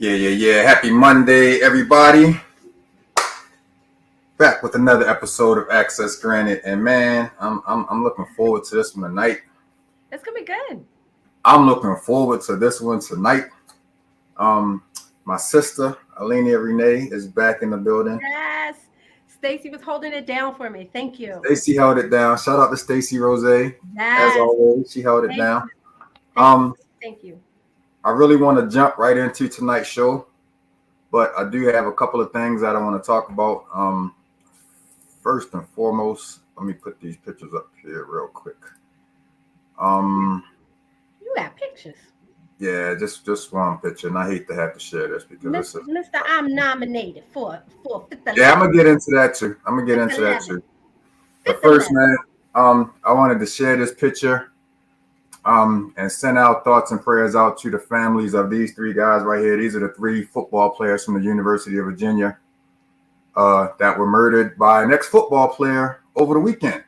Yeah. Happy Monday, everybody. Back with another episode of Access Granted, and man, I'm looking forward to this one tonight. It's gonna be good. I'm looking forward to this one tonight. My sister Alenia Renee is back in the building. Yes. Stacy was holding it down for me. Thank you. Stacy held it down. Shout out to Stacy Rose. As Yes. always, she held it Thank down. you. Thank you. I really want to jump right into tonight's show, but I do have a couple of things that I want to talk about. First and foremost, let me put these pictures up here real quick. You got pictures. Yeah, just one picture, and I hate to have to share this because Mr. I'm nominated for fifth. Yeah, I'm gonna get into that too. But first, man, I wanted to share this picture, and send out thoughts and prayers out to the families of these three guys right here. These are the three football players from the University of Virginia, that were murdered by an ex-football player over the weekend.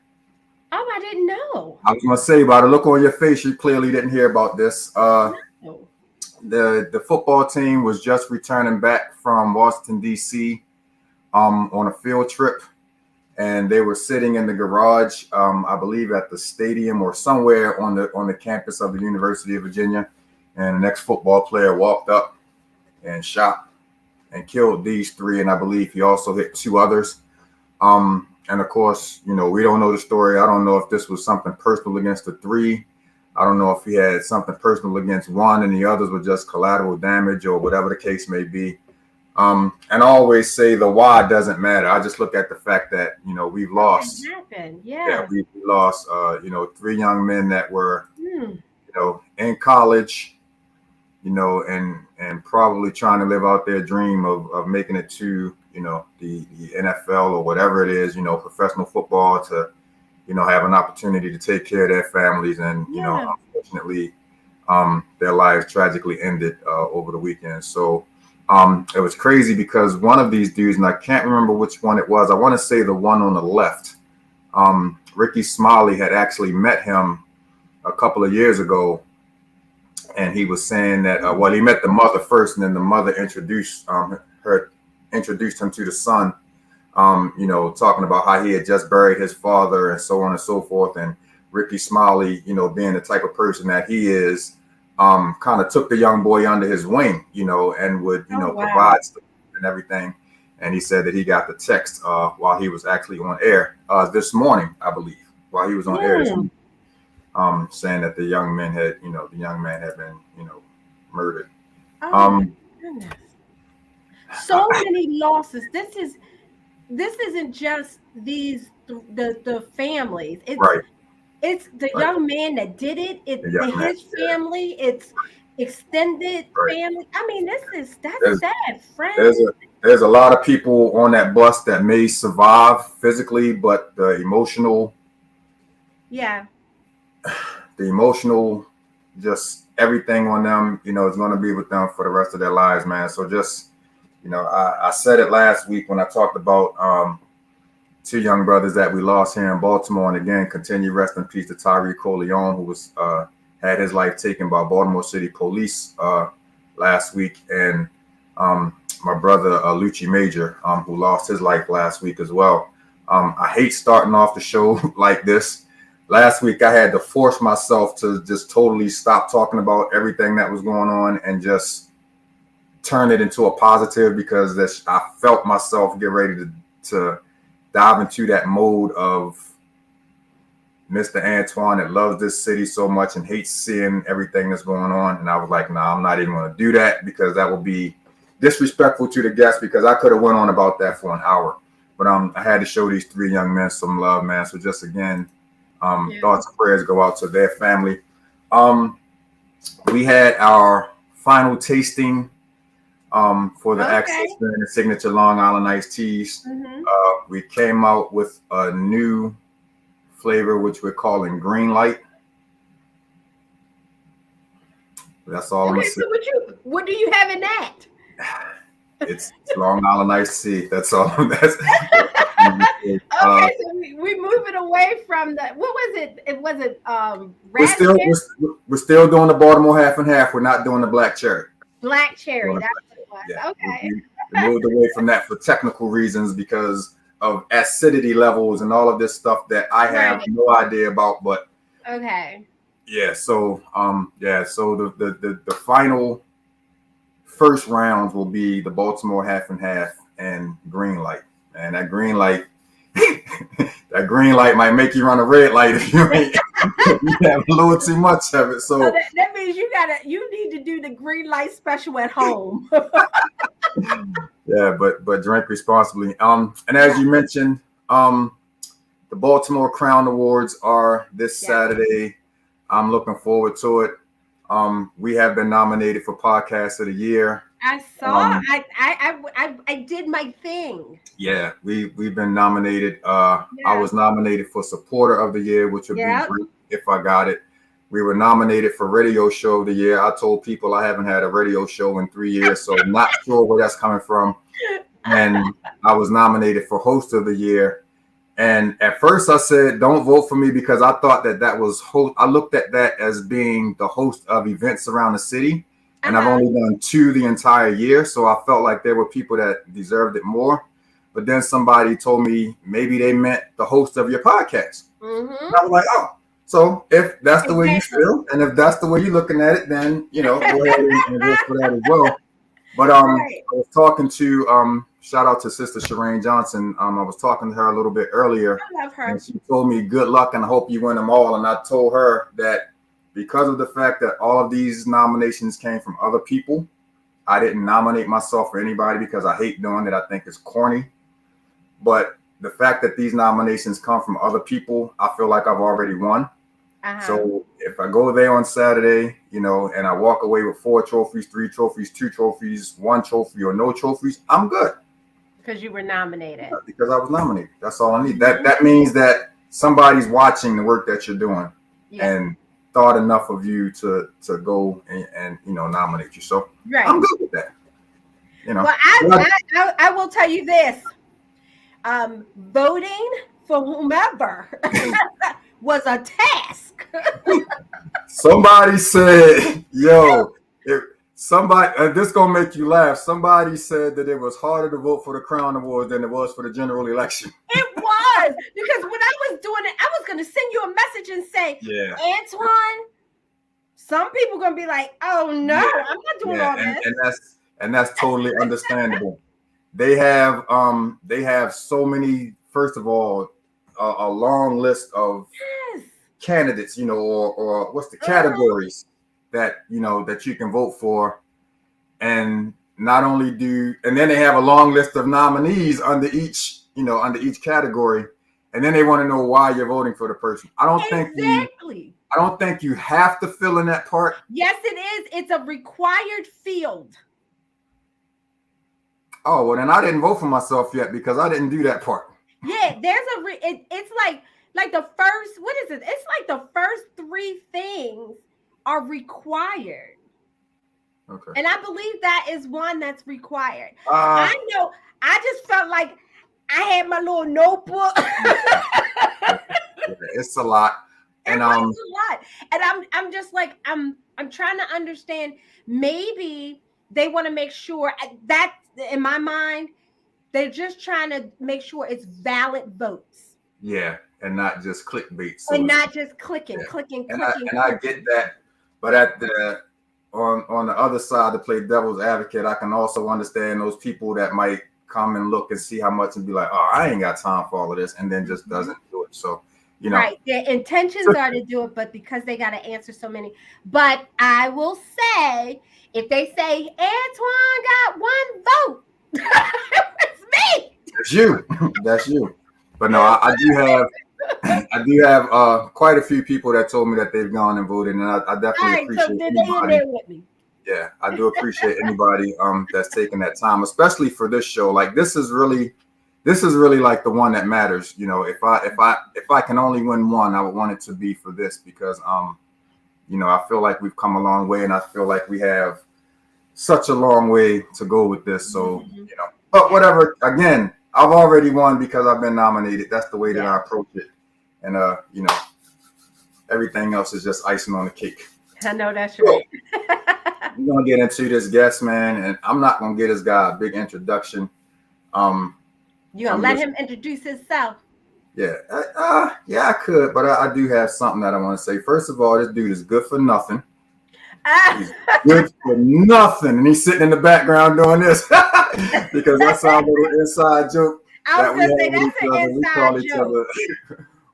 Oh, I didn't know. I was gonna say, by the look on your face, you clearly didn't hear about this. No. The football team was just returning back from Washington, D.C. On a field trip, and they were sitting in the garage, I believe at the stadium or somewhere on the campus of the University of Virginia, and an ex-football player walked up and shot and killed these three, and I believe he also hit two others. And of course, we don't know the story. I don't know if this was something personal against the three. I don't know if he had something personal against one and the others were just collateral damage or whatever the case may be. And I always say the why doesn't matter. I just look at the fact that, we've lost. It happened. Yeah, we lost, three young men that were, in college, and probably trying to live out their dream of making it to, the NFL or whatever it is, professional football, to, have an opportunity to take care of their families. And, unfortunately, their lives tragically ended over the weekend. So it was crazy because one of these dudes, and I can't remember which one it was, I want to say the one on the left, Ricky Smiley had actually met him a couple of years ago. And he was saying that, he met the mother first, and then the mother introduced him to the son, talking about how he had just buried his father and so on and so forth. And Ricky Smiley, being the type of person that he is, kind of took the young boy under his wing, and would, provide stuff and everything. And he said that he got the text while he was actually on air this morning, I believe, while he was on air this morning. Saying that the young man had been, murdered. Oh my goodness. So many losses. This isn't just the families. It's right. It's the young man that did it. It's his family. It's extended family. I mean, that's sad, friend. There's a lot of people on that bus that may survive physically, but the emotional. Yeah. The emotional, just everything on them, is going to be with them for the rest of their lives, man. So just, I said it last week when I talked about two young brothers that we lost here in Baltimore. And again, continue rest in peace to Tyree Corleone, who was had his life taken by Baltimore City police last week. And my brother, Lucci Major, who lost his life last week as well. I hate starting off the show like this. Last week, I had to force myself to just totally stop talking about everything that was going on and just turn it into a positive, because I felt myself get ready to dive into that mode of Mr. Antoine that loves this city so much and hates seeing everything that's going on. And I was like, nah, I'm not even going to do that, because that would be disrespectful to the guests, because I could have went on about that for an hour. But I had to show these three young men some love, man. So just again, thoughts and prayers go out to their family. We had our final tasting for the Access Brand Signature Long Island Iced Teas. Mm-hmm. We came out with a new flavor, which we're calling Green Light. That's all I'm saying. So what do you have in that? It's Long Island Iced Tea. That's all. Okay, so we move it away from the, what was it? It wasn't we're still doing the Baltimore half and half. We're not doing the black cherry. Black cherry. That's what it Okay. We moved away from that for technical reasons because of acidity levels and all of this stuff that I have no idea about. But okay. Yeah. So So the final first rounds will be the Baltimore half and half and green light, and that green light. That green light might make you run a red light if you ain't you have a little too much of it. So that means you need to do the green light special at home. Yeah, but drink responsibly. And as you mentioned, the Baltimore Crown Awards are this Saturday. I'm looking forward to it. We have been nominated for Podcast of the Year. I saw. I did my thing. Yeah, we've been nominated. I was nominated for Supporter of the Year, which would be great if I got it. We were nominated for Radio Show of the Year. I told people I haven't had a radio show in 3 years, so I'm not sure where that's coming from. And I was nominated for Host of the Year. And at first I said, don't vote for me because I thought that was host. I looked at that as being the host of events around the city. And I've only done 2 the entire year. So I felt like there were people that deserved it more. But then somebody told me maybe they meant the host of your podcast. Mm-hmm. And I was like, oh. So if that's the way you feel, and if that's the way you're looking at it, then go ahead and vote for that as well. But I was talking to shout out to Sister Shireen Johnson. I was talking to her a little bit earlier. I love her. And she told me good luck and I hope you win them all. And I told her that because of the fact that all of these nominations came from other people, I didn't nominate myself for anybody because I hate doing it. I think it's corny. But the fact that these nominations come from other people, I feel like I've already won. So if I go there on Saturday, and I walk away with 4 trophies, 3 trophies, 2 trophies, 1 trophy, or no trophies, I'm good. Because you were nominated. Because I was nominated. That's all I need. That means that somebody's watching the work that you're doing and thought enough of you to go and nominate you. So I'm good with that. Well, I will tell you this. Voting for whomever was a task. Somebody said, yo, this gonna make you laugh. Somebody said that it was harder to vote for the Crown Awards than it was for the general election. It was, because when I was doing it, I was gonna send you a message and say, Antoine, some people gonna be like, oh no, I'm not doing all this. And that's totally understandable. They have so many, first of all, a long list of candidates, or what's the categories that you can vote for, and not only and then they have a long list of nominees under each category, and then they want to know why you're voting for the person. I don't think you have to fill in that part. Yes, it is. It's a required field. Oh, well, then I didn't vote for myself yet because I didn't do that part. Yeah, there's it's like the first, what is it? It's like the first 3 things are required. Okay. And I believe that is one that's required. I know. I just felt like I had my little notebook. It's a lot. And it's a lot. And I'm just like, I'm trying to understand. Maybe they want to make sure that, in my mind, they're just trying to make sure it's valid votes. Yeah, and not just clickbait. So and not just clicking. And I get that, but on the other side, to play devil's advocate, I can also understand those people that might come and look and see how much and be like, oh, I ain't got time for all of this, and then just doesn't do it. So right, their intentions are to do it, but because they got to answer so many. But I will say, if they say Antoine got 1 vote, it's me. That's you. But no, I do have quite a few people that told me that they've gone and voted, and I definitely appreciate anybody. With me. Yeah, I do appreciate anybody that's taking that time, especially for this show. Like this is really like the one that matters. If I can only win one, I would want it to be for this because I feel like we've come a long way, and I feel like we have such a long way to go with this. So but whatever. Again, I've already won because I've been nominated. That's the way that I approach it, and everything else is just icing on the cake. I know that's right. We're gonna get into this guest, man, and I'm not gonna get this guy a big introduction. You gonna let him introduce himself? Yeah, yeah, I could, but I do have something that I want to say. First of all, this dude is good for nothing. He's good for nothing, and he's sitting in the background doing this because that's our little inside joke. I was gonna say that's an inside joke.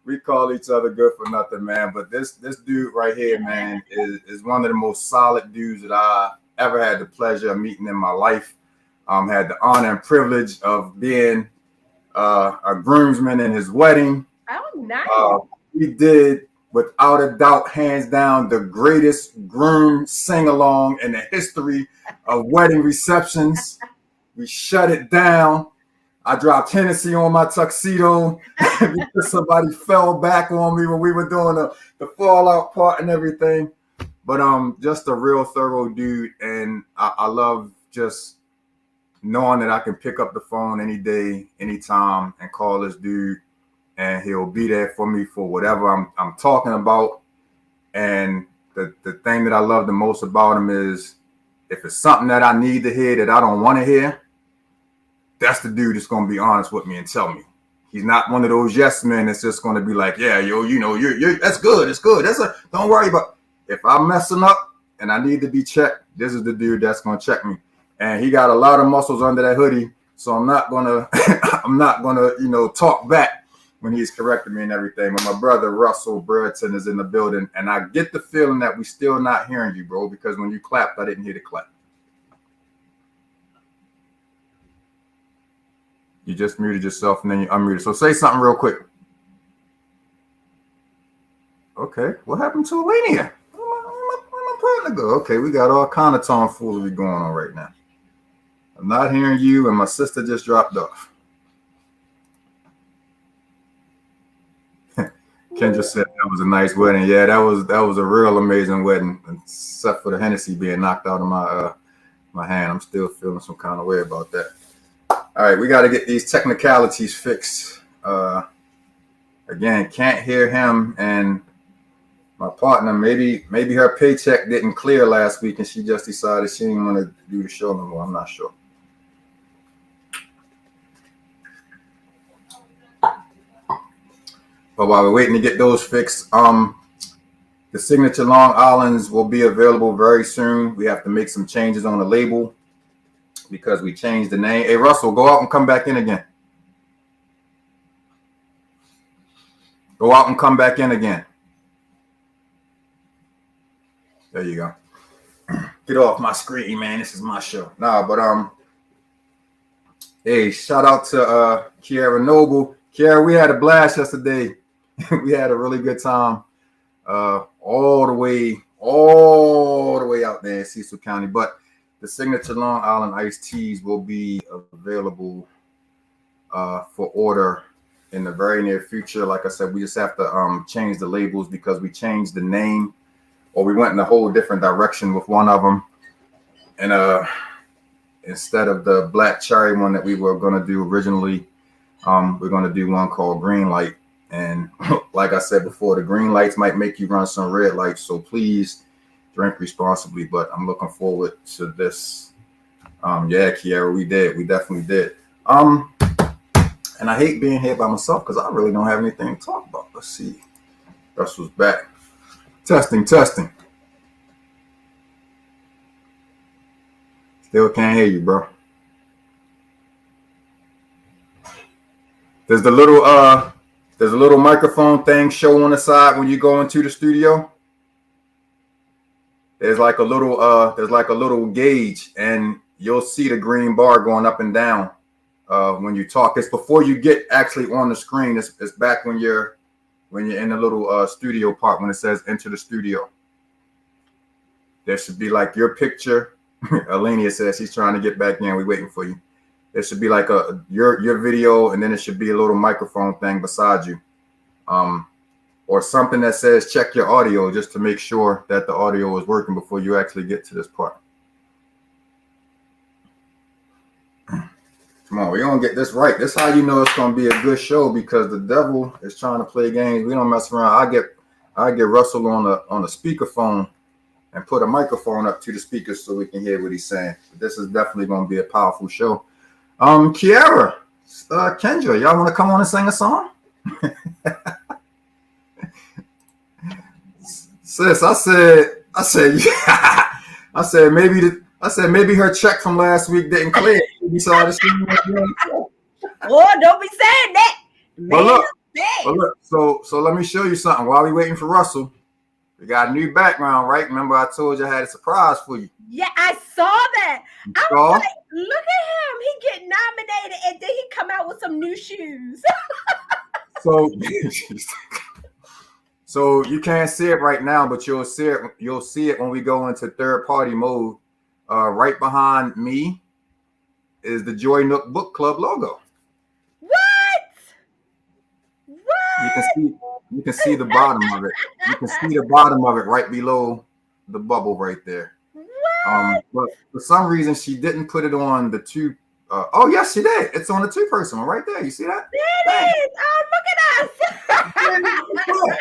We call each other good for nothing, man. But this dude right here, man, is one of the most solid dudes that I ever had the pleasure of meeting in my life. Had the honor and privilege of being a groomsman in his wedding. Oh, nice. We did, without a doubt, hands down, the greatest groom sing-along in the history of wedding receptions. We shut it down. I dropped Hennessy on my tuxedo because somebody fell back on me when we were doing the fallout part and everything. But just a real thorough dude, and I love just knowing that I can pick up the phone any day, anytime, and call this dude, and he'll be there for me for whatever I'm talking about. And the thing that I love the most about him is if it's something that I need to hear that I don't want to hear, that's the dude that's going to be honest with me and tell me. He's not one of those yes men that's just going to be like, yeah, yo, you know, you're that's good. It's good. Don't worry about it. If I'm messing up and I need to be checked, this is the dude that's going to check me. And he got a lot of muscles under that hoodie. So I'm not going to, you know, talk back when he's correcting me and everything. But my brother, Russell Brereton, is in the building. And I get the feeling that we still not hearing you, bro, because when you clapped, I didn't hear the clap. You just muted yourself and then you unmuted. So say something real quick. Okay, what happened to Alenia? Where my partner go? Okay, we got all kind of tomfoolery going on right now. I'm not hearing you, and my sister just dropped off. Kendra said that was a nice wedding. Yeah, that was a real amazing wedding, except for the Hennessy being knocked out of my hand. I'm still feeling some kind of way about that. All right, we got to get these technicalities fixed. Again, can't hear him, and my partner, maybe her paycheck didn't clear last week, and she just decided she didn't want to do the show no more. I'm not sure. But while we're waiting to get those fixed, the signature Long Islands will be available very soon. We have to make some changes on the label because we changed the name. Hey, Russell, go out and come back in again. Go out and come back in again. There you go. Get off my screen, man. This is my show. Nah, but hey, shout out to Kiara Noble. Kiara, we had a blast yesterday. We had a really good time. All the way out there in Cecil County. But the signature Long Island iced teas will be available for order in the very near future. Like I said, we just have to change the labels because we changed the name, or we went in a whole different direction with one of them. And instead of the black cherry one that we were going to do originally, we're going to do one called Green Light. And like I said before, the green lights might make you run some red lights. So please drink responsibly. But I'm looking forward to this. Yeah, Kiara, we did. We definitely did. And I hate being here by myself because I really don't have anything to talk about. Let's see. Russell's back. Testing. Still can't hear you, bro. There's a little microphone thing show on the side when you go into the studio. There's like a little gauge, and you'll see the green bar going up and down when you talk. It's before you get actually on the screen. It's back when you're in the little studio part when it says enter the studio. There should be like your picture. Alenia says she's trying to get back in. We're waiting for you. There should be like your video, and then it should be a little microphone thing beside you, or something that says check your audio just to make sure that the audio is working before you actually get to this part. Come on, we're gonna get this right. This is how you know it's gonna be a good show, because the devil is trying to play games. We don't mess around. I get Russell on a speakerphone and put a microphone up to the speakers so we can hear what he's saying. This is definitely going to be a powerful show. Kiara, Kendra, y'all want to come on and sing a song? Sis, I said, yeah. I said maybe her check from last week didn't clear. You saw this. Oh, don't be saying that. But look, so let me show you something. While we waiting for Russell, we got a new background, right? Remember I told you I had a surprise for you. Yeah, I saw that. I was like, look at him. He get nominated and then he come out with some new shoes. So you can't see it right now, but you'll see it when we go into third party mode. Right behind me is the Joy Nook Book Club logo. You can see the bottom of it. You can see the bottom of it right below the bubble right there. But for some reason she didn't put it on the two. Oh yes, she did. It's on the 2-person one right there. You see that? There it is. Oh, look at us.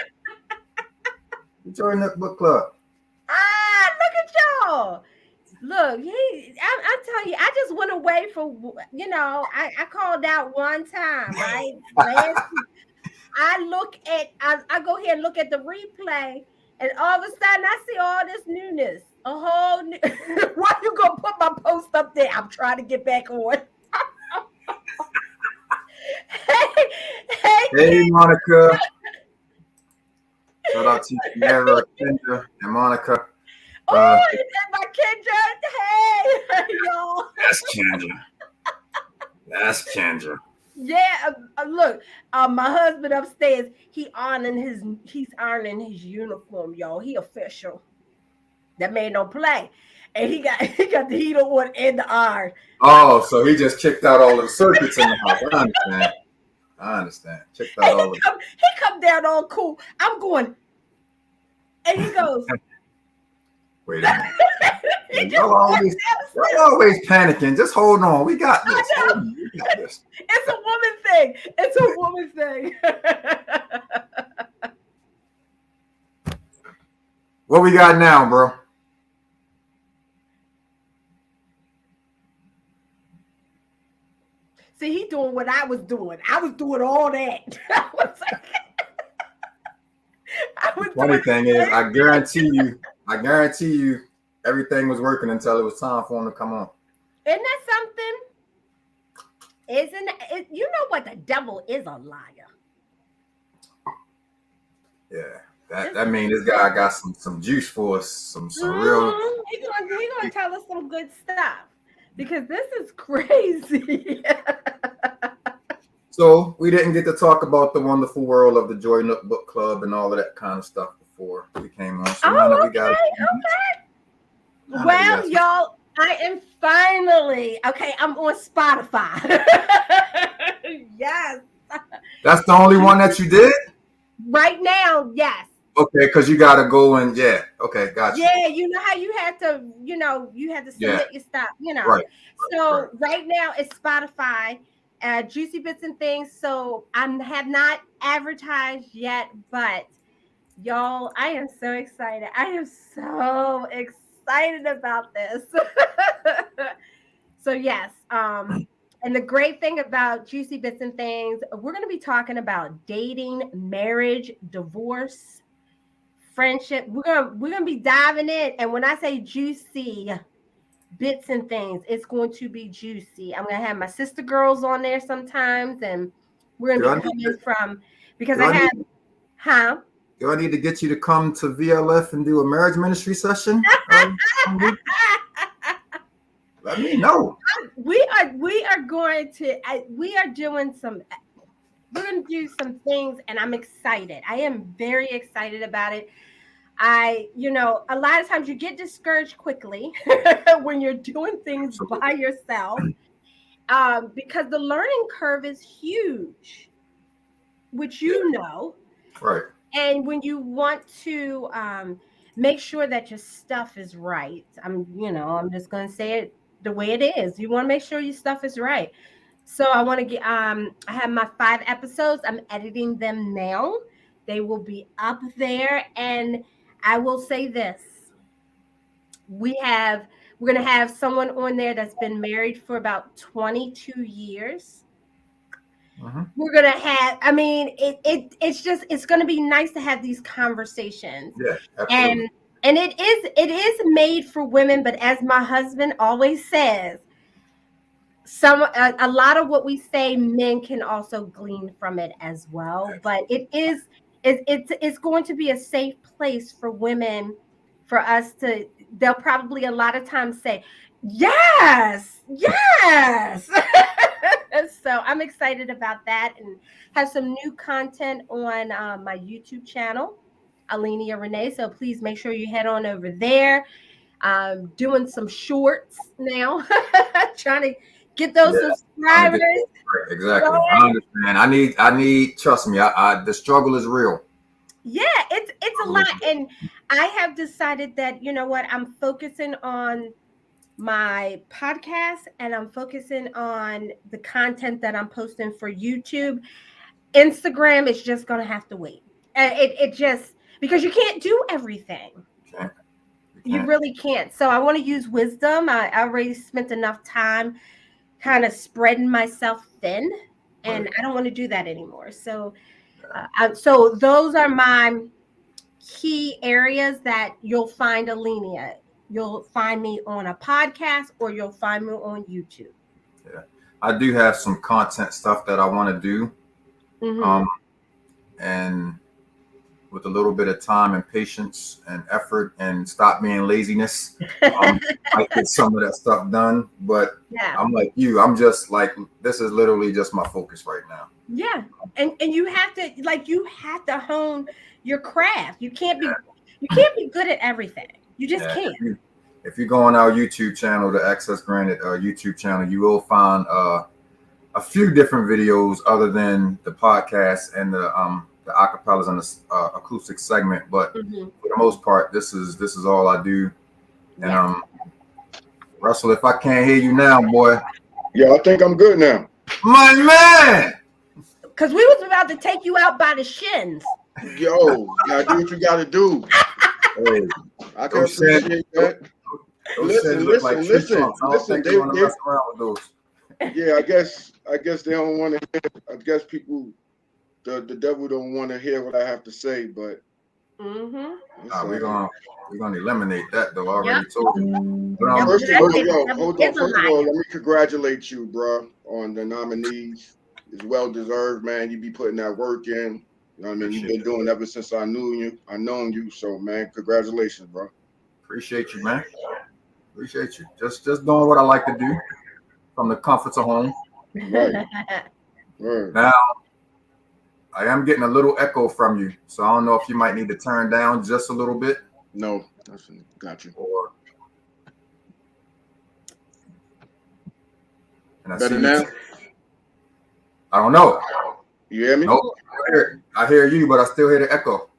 The Joy Nook Book Club. Look at y'all. Look, I'm telling you, I just went away for, I called out one time, right? I go here and look at the replay, and all of a sudden I see all this newness. A whole new. Why you gonna put my post up there? I'm trying to get back on. Hey, Monica. Shout out to Kiara, Kendra, and Monica. It's my Kendra. Hey, y'all. That's Kendra. Yeah, look, my husband upstairs, he's ironing his uniform, y'all. He official. That man don't play. And he got the heater on and the iron. Oh, so he just kicked out all the circuits in the house. I understand. Checked out all he come down all cool. I'm going, and he goes, wait a minute. Y'all always panicking. Just hold on. We got this. It's a woman thing. What we got now, bro? See, he doing what I was doing. I was doing all that. Funny thing is, I guarantee you, everything was working until it was time for him to come on. Isn't that something? You know what? The devil is a liar. Yeah, that means this guy got some juice for us, some real. He's gonna tell us some good stuff because this is crazy. So we didn't get to talk about the wonderful world of the Joy Nook Book Club and all of that kind of stuff before we came on. So okay. Well, y'all, I am finally okay. I'm on Spotify. Yes. That's the only one that you did? Right now, yes. Okay, because you got to go and okay, gotcha. Yeah, you know how you had to submit your stuff, Right. So right now it's Spotify, Juicy Bits and Things. So I have not advertised yet, but y'all, I am so excited. I am so excited about this. So yes, and the great thing about Juicy Bits and Things, we're going to be talking about dating, marriage, divorce, friendship. We're gonna be diving in. And when I say juicy bits and things, it's going to be juicy. I'm gonna have my sister girls on there sometimes, and we're gonna be coming from because I have. Do I need to get you to come to VLF and do a marriage ministry session? Let me know. We are going to do some things, and I'm excited. I am very excited about it. A lot of times you get discouraged quickly when you're doing things by yourself because the learning curve is huge, which right. And when you want to make sure that your stuff is right, I'm just going to say it the way it is. You want to make sure your stuff is right. So I want to get I have my 5 episodes. I'm editing them now. They will be up there, and I will say this. we're going to have someone on there that's been married for about 22 years. We're gonna have, I mean, it's gonna be nice to have these conversations. Yeah, absolutely. And it is made for women, but as my husband always says, a lot of what we say, men can also glean from it as well. But it's going to be a safe place for women, for us to, they'll probably a lot of times say, yes, yes. So I'm excited about that, and have some new content on my YouTube channel, Alenia Renee. So please make sure you head on over there. Doing some shorts now, trying to get those subscribers. Exactly. I understand. I need. Trust me. The struggle is real. Yeah, it's a lot, and I have decided that, you know what, I'm focusing on my podcast, and I'm focusing on the content that I'm posting for YouTube. Instagram is just gonna have to wait. It just, because you can't do everything. You really can't. So I want to use wisdom. I already spent enough time kind of spreading myself thin, and I don't want to do that anymore. So, so those are my key areas that you'll find Alenia. You'll find me on a podcast, or you'll find me on YouTube. Yeah, I do have some content stuff that I want to do, and with a little bit of time and patience and effort and stop being laziness, I get some of that stuff done. But I'm like you, I'm just like, this is literally just my focus right now. Yeah. And you have to hone your craft. You can't be good at everything. You just can't. If you go on our YouTube channel, the Access Granted YouTube channel, you will find a few different videos other than the podcast and the acapellas and the acoustic segment, but for the most part, this is all I do. And Russell, if I can't hear you now, boy. Yeah, I think I'm good now. My man! Because we was about to take you out by the shins. Yo, you gotta do what you gotta do. Hey, I can appreciate that. Listen. Yeah, I guess they don't want to hear. I guess people, the devil don't want to hear what I have to say, but we're gonna eliminate that though. I already told you. First of all, let me congratulate you, bro, on the nominees. It's well deserved, man. You be putting that work in. You know what I mean? You've been doing ever since I known you. So, man, congratulations, bro. Appreciate you, man. Appreciate you. Just doing what I like to do from the comforts of home. Right. Now, I am getting a little echo from you, so I don't know if you might need to turn down just a little bit. No, got you. Better now? I don't know. You hear me? Nope. I hear you, but I still hear the echo.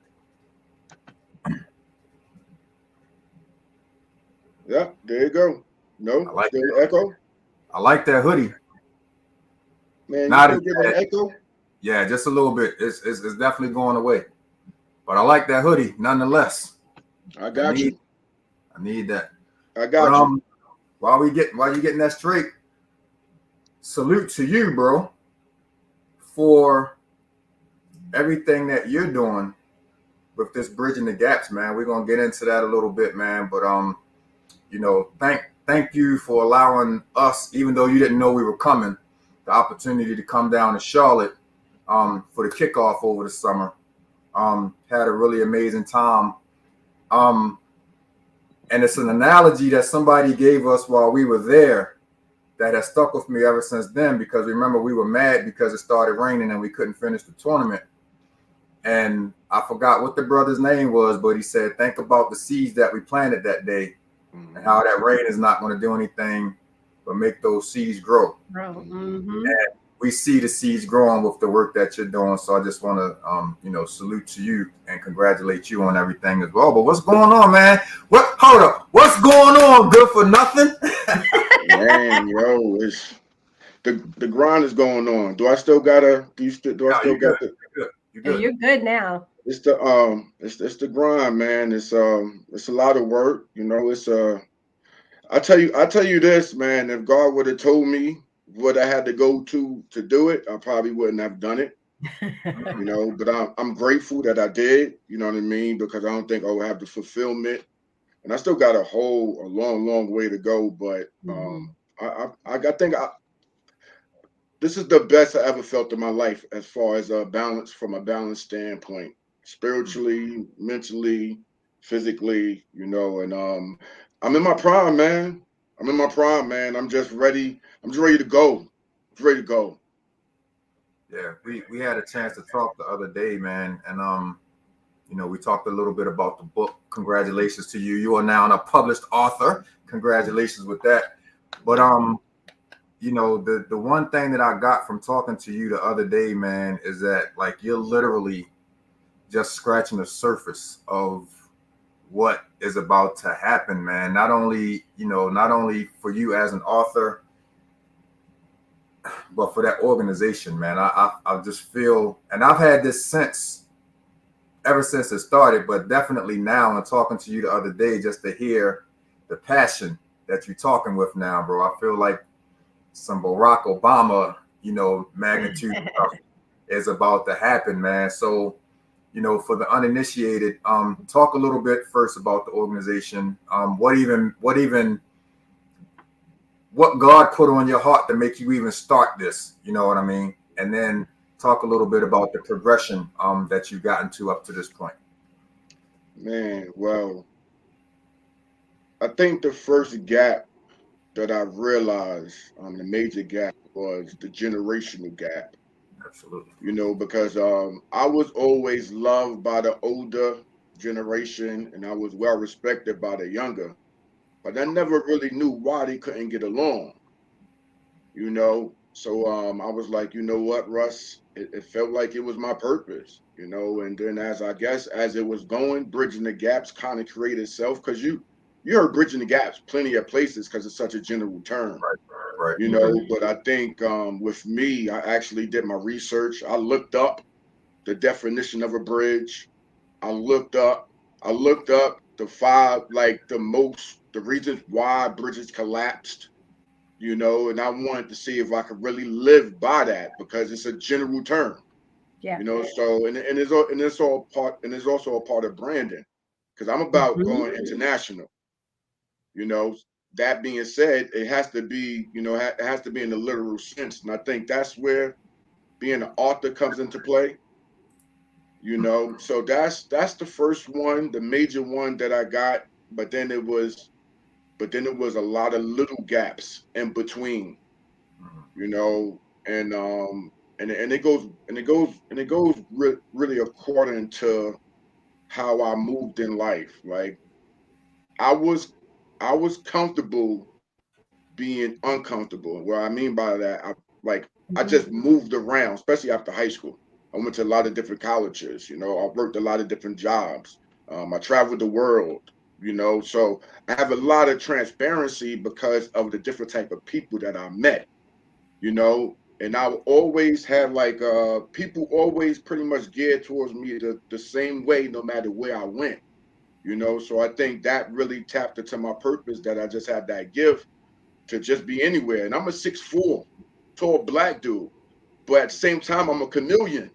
Yeah, there you go. No, I like still the echo. I like that hoodie. Man, you still getting an echo? Yeah, just a little bit. It's definitely going away. But I like that hoodie nonetheless. I got you. I need that. I got you. While you getting that straight, salute to you, bro, for everything that you're doing with this Bridgin Da Gaps, man. We're gonna get into that a little bit, man. But thank you for allowing us, even though you didn't know we were coming, the opportunity to come down to Charlotte for the kickoff over the summer. Had a really amazing time. And it's an analogy that somebody gave us while we were there that has stuck with me ever since then, because remember, we were mad because it started raining and we couldn't finish the tournament. And I forgot what the brother's name was, but he said, think about the seeds that we planted that day and how that rain is not going to do anything but make those seeds grow. And we see the seeds growing with the work that you're doing. So I just want to, salute to you and congratulate you on everything as well. But what's going on, man? Hold up. What's going on? Good for nothing? Man, yo, it's the grind is going on. Do I still got the? You're good. You're good now. It's the grind, man. It's a lot of work. You know, I tell you this, man. If God would have told me what I had to go to do it, I probably wouldn't have done it. You know, but I'm grateful that I did. You know what I mean? Because I don't think I would have the fulfillment, and I still got a long way to go. But I think this is the best I ever felt in my life as far as a balance from a balance standpoint, spiritually, mentally, physically, you know, and I'm in my prime, man. I'm in my prime, man. I'm just ready. I'm just ready to go. Just ready to go. Yeah, we had a chance to talk the other day, man, and you know, we talked a little bit about the book. Congratulations to you. You are now a published author. Congratulations with that. But you know, the one thing that I got from talking to you the other day, man, is that like you're literally just scratching the surface of what is about to happen, man. Not only, you know, not only for you as an author, but for that organization, man. I just feel, and I've had this sense ever since it started, but definitely now, and talking to you the other day, just to hear the passion that you're talking with now, bro. I feel like some Barack Obama, you know, magnitude stuff is about to happen, man. So, you know, for the uninitiated, talk a little bit first about the organization. What God put on your heart to make you even start this, you know what I mean? And then talk a little bit about the progression that you've gotten to up to this point. Man, well, I think the first gap that I realized, the major gap was the generational gap. Absolutely. You know, because I was always loved by the older generation and I was well respected by the younger, but I never really knew why they couldn't get along, you know. So I was like, you know what, Russ, it felt like it was my purpose, you know. And then as I guess as it was going, Bridging the Gaps kind of created itself because you heard Bridging the Gaps plenty of places because it's such a general term. Right. You know, but I think with me, I actually did my research. I looked up the definition of a bridge. I looked up the five, like the reasons why bridges collapsed, you know, and I wanted to see if I could really live by that because it's a general term, Yeah. you know. So and it's also a part of branding because I'm about going international, you know. That being said, it has to be, you know, it has to be in the literal sense, and I think that's where being an author comes into play. You know, so that's the first one, the major one that I got, but then it was a lot of little gaps in between, you know, and it goes really according to how I moved in life. Like I was I was comfortable being uncomfortable. What I mean by that, I just moved around, especially after high school. I went to a lot of different colleges. You know, I worked a lot of different jobs. I traveled the world. You know, so I have a lot of transparency because of the different type of people that I met. You know, and I always had like people always pretty much geared towards me the same way, no matter where I went. You know, so I think that really tapped into my purpose that I just had that gift to just be anywhere. And I'm a 6'4" tall black dude, but at the same time, I'm a chameleon.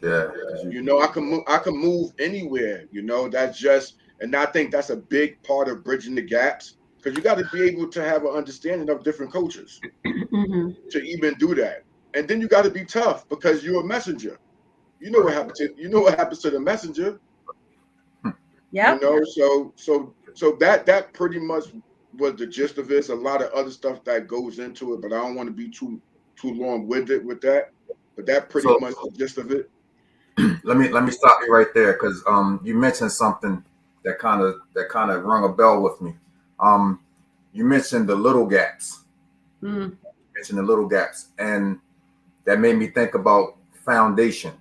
Yeah. You know, I can move anywhere. You know, that's just, and I think that's a big part of bridging the gaps because you got to be able to have an understanding of different cultures to even do that. And then you got to be tough because you're a messenger. You know what happens to the messenger. Yeah. You know, so that pretty much was the gist of it. It's a lot of other stuff that goes into it, but I don't want to be too long with it with that. But that pretty So much the gist of it. let me stop you right there because you mentioned something that kind of rung a bell with me. Um, you mentioned the little gaps. Mm. You mentioned the little gaps, and that made me think about foundation.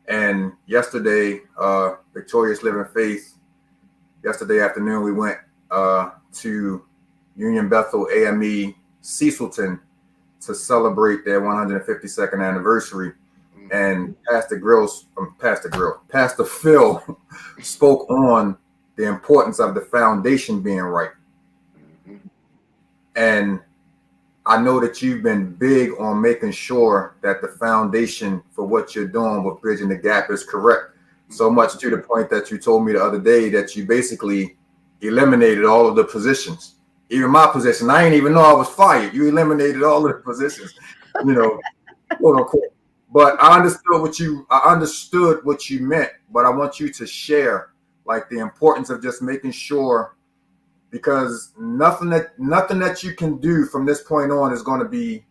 And yesterday, Victorious Living Faith. Yesterday afternoon, we went to Union Bethel AME Cecilton to celebrate their 152nd anniversary. And Pastor Phil spoke on the importance of the foundation being right. And I know that you've been big on making sure that the foundation for what you're doing with Bridging the Gap is correct. So much to the point that you told me the other day that you basically eliminated all of the positions. Even my position, I didn't even know I was fired. You eliminated all of the positions, quote unquote. But I understood what you meant. But I want you to share like the importance of just making sure, because nothing that you can do from this point on is going to be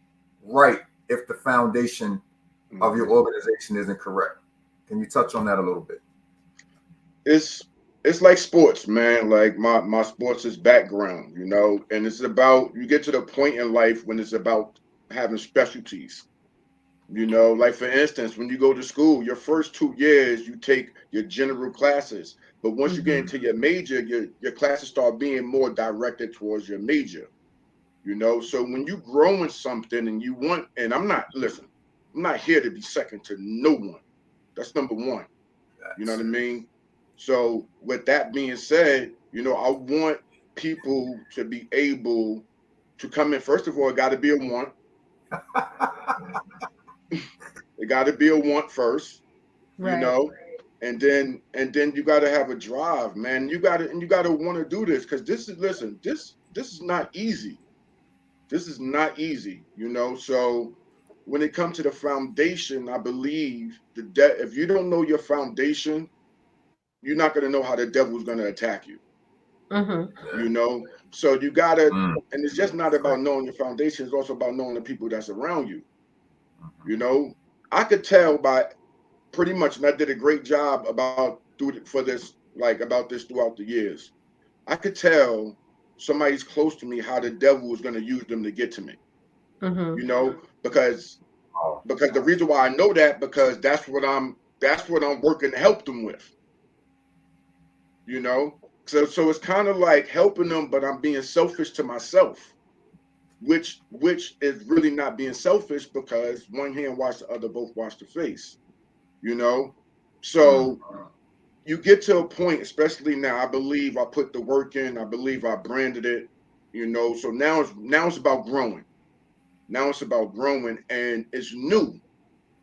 right if the foundation of your organization isn't correct. Can you touch on that a little bit? It's like sports, man. Like my sports is background, and it's about, you get to the point in life when it's about having specialties. Like for instance, when you go to school, your first 2 years you take your general classes, but once you get into your major, your classes start being more directed towards your major. So when you grow in something and you want, and I'm not here to be second to no one. That's number one. You know what I mean? So with that being said, I want people to be able to come in. First of all, it got to be a want. It got to be a want first, right. and then you got to have a drive, man. You got to want to do this, because this is not easy. This is not easy, So when it comes to the foundation, I believe if you don't know your foundation, you're not going to know how the devil's going to attack you. So you gotta, and it's just not about knowing your foundation, it's also about knowing the people that's around you. I could tell by pretty much, and I did a great job about this throughout the years. I could tell somebody's close to me how the devil is going to use them to get to me. Because the reason why I know that, because that's what I'm working to help them with. So it's kind of like helping them, but I'm being selfish to myself, which is really not being selfish, because one hand wash the other, both wash the face. So you get to a point, especially now, I believe I put the work in, I believe I branded it, so now it's about growing. Now it's about growing, and it's new.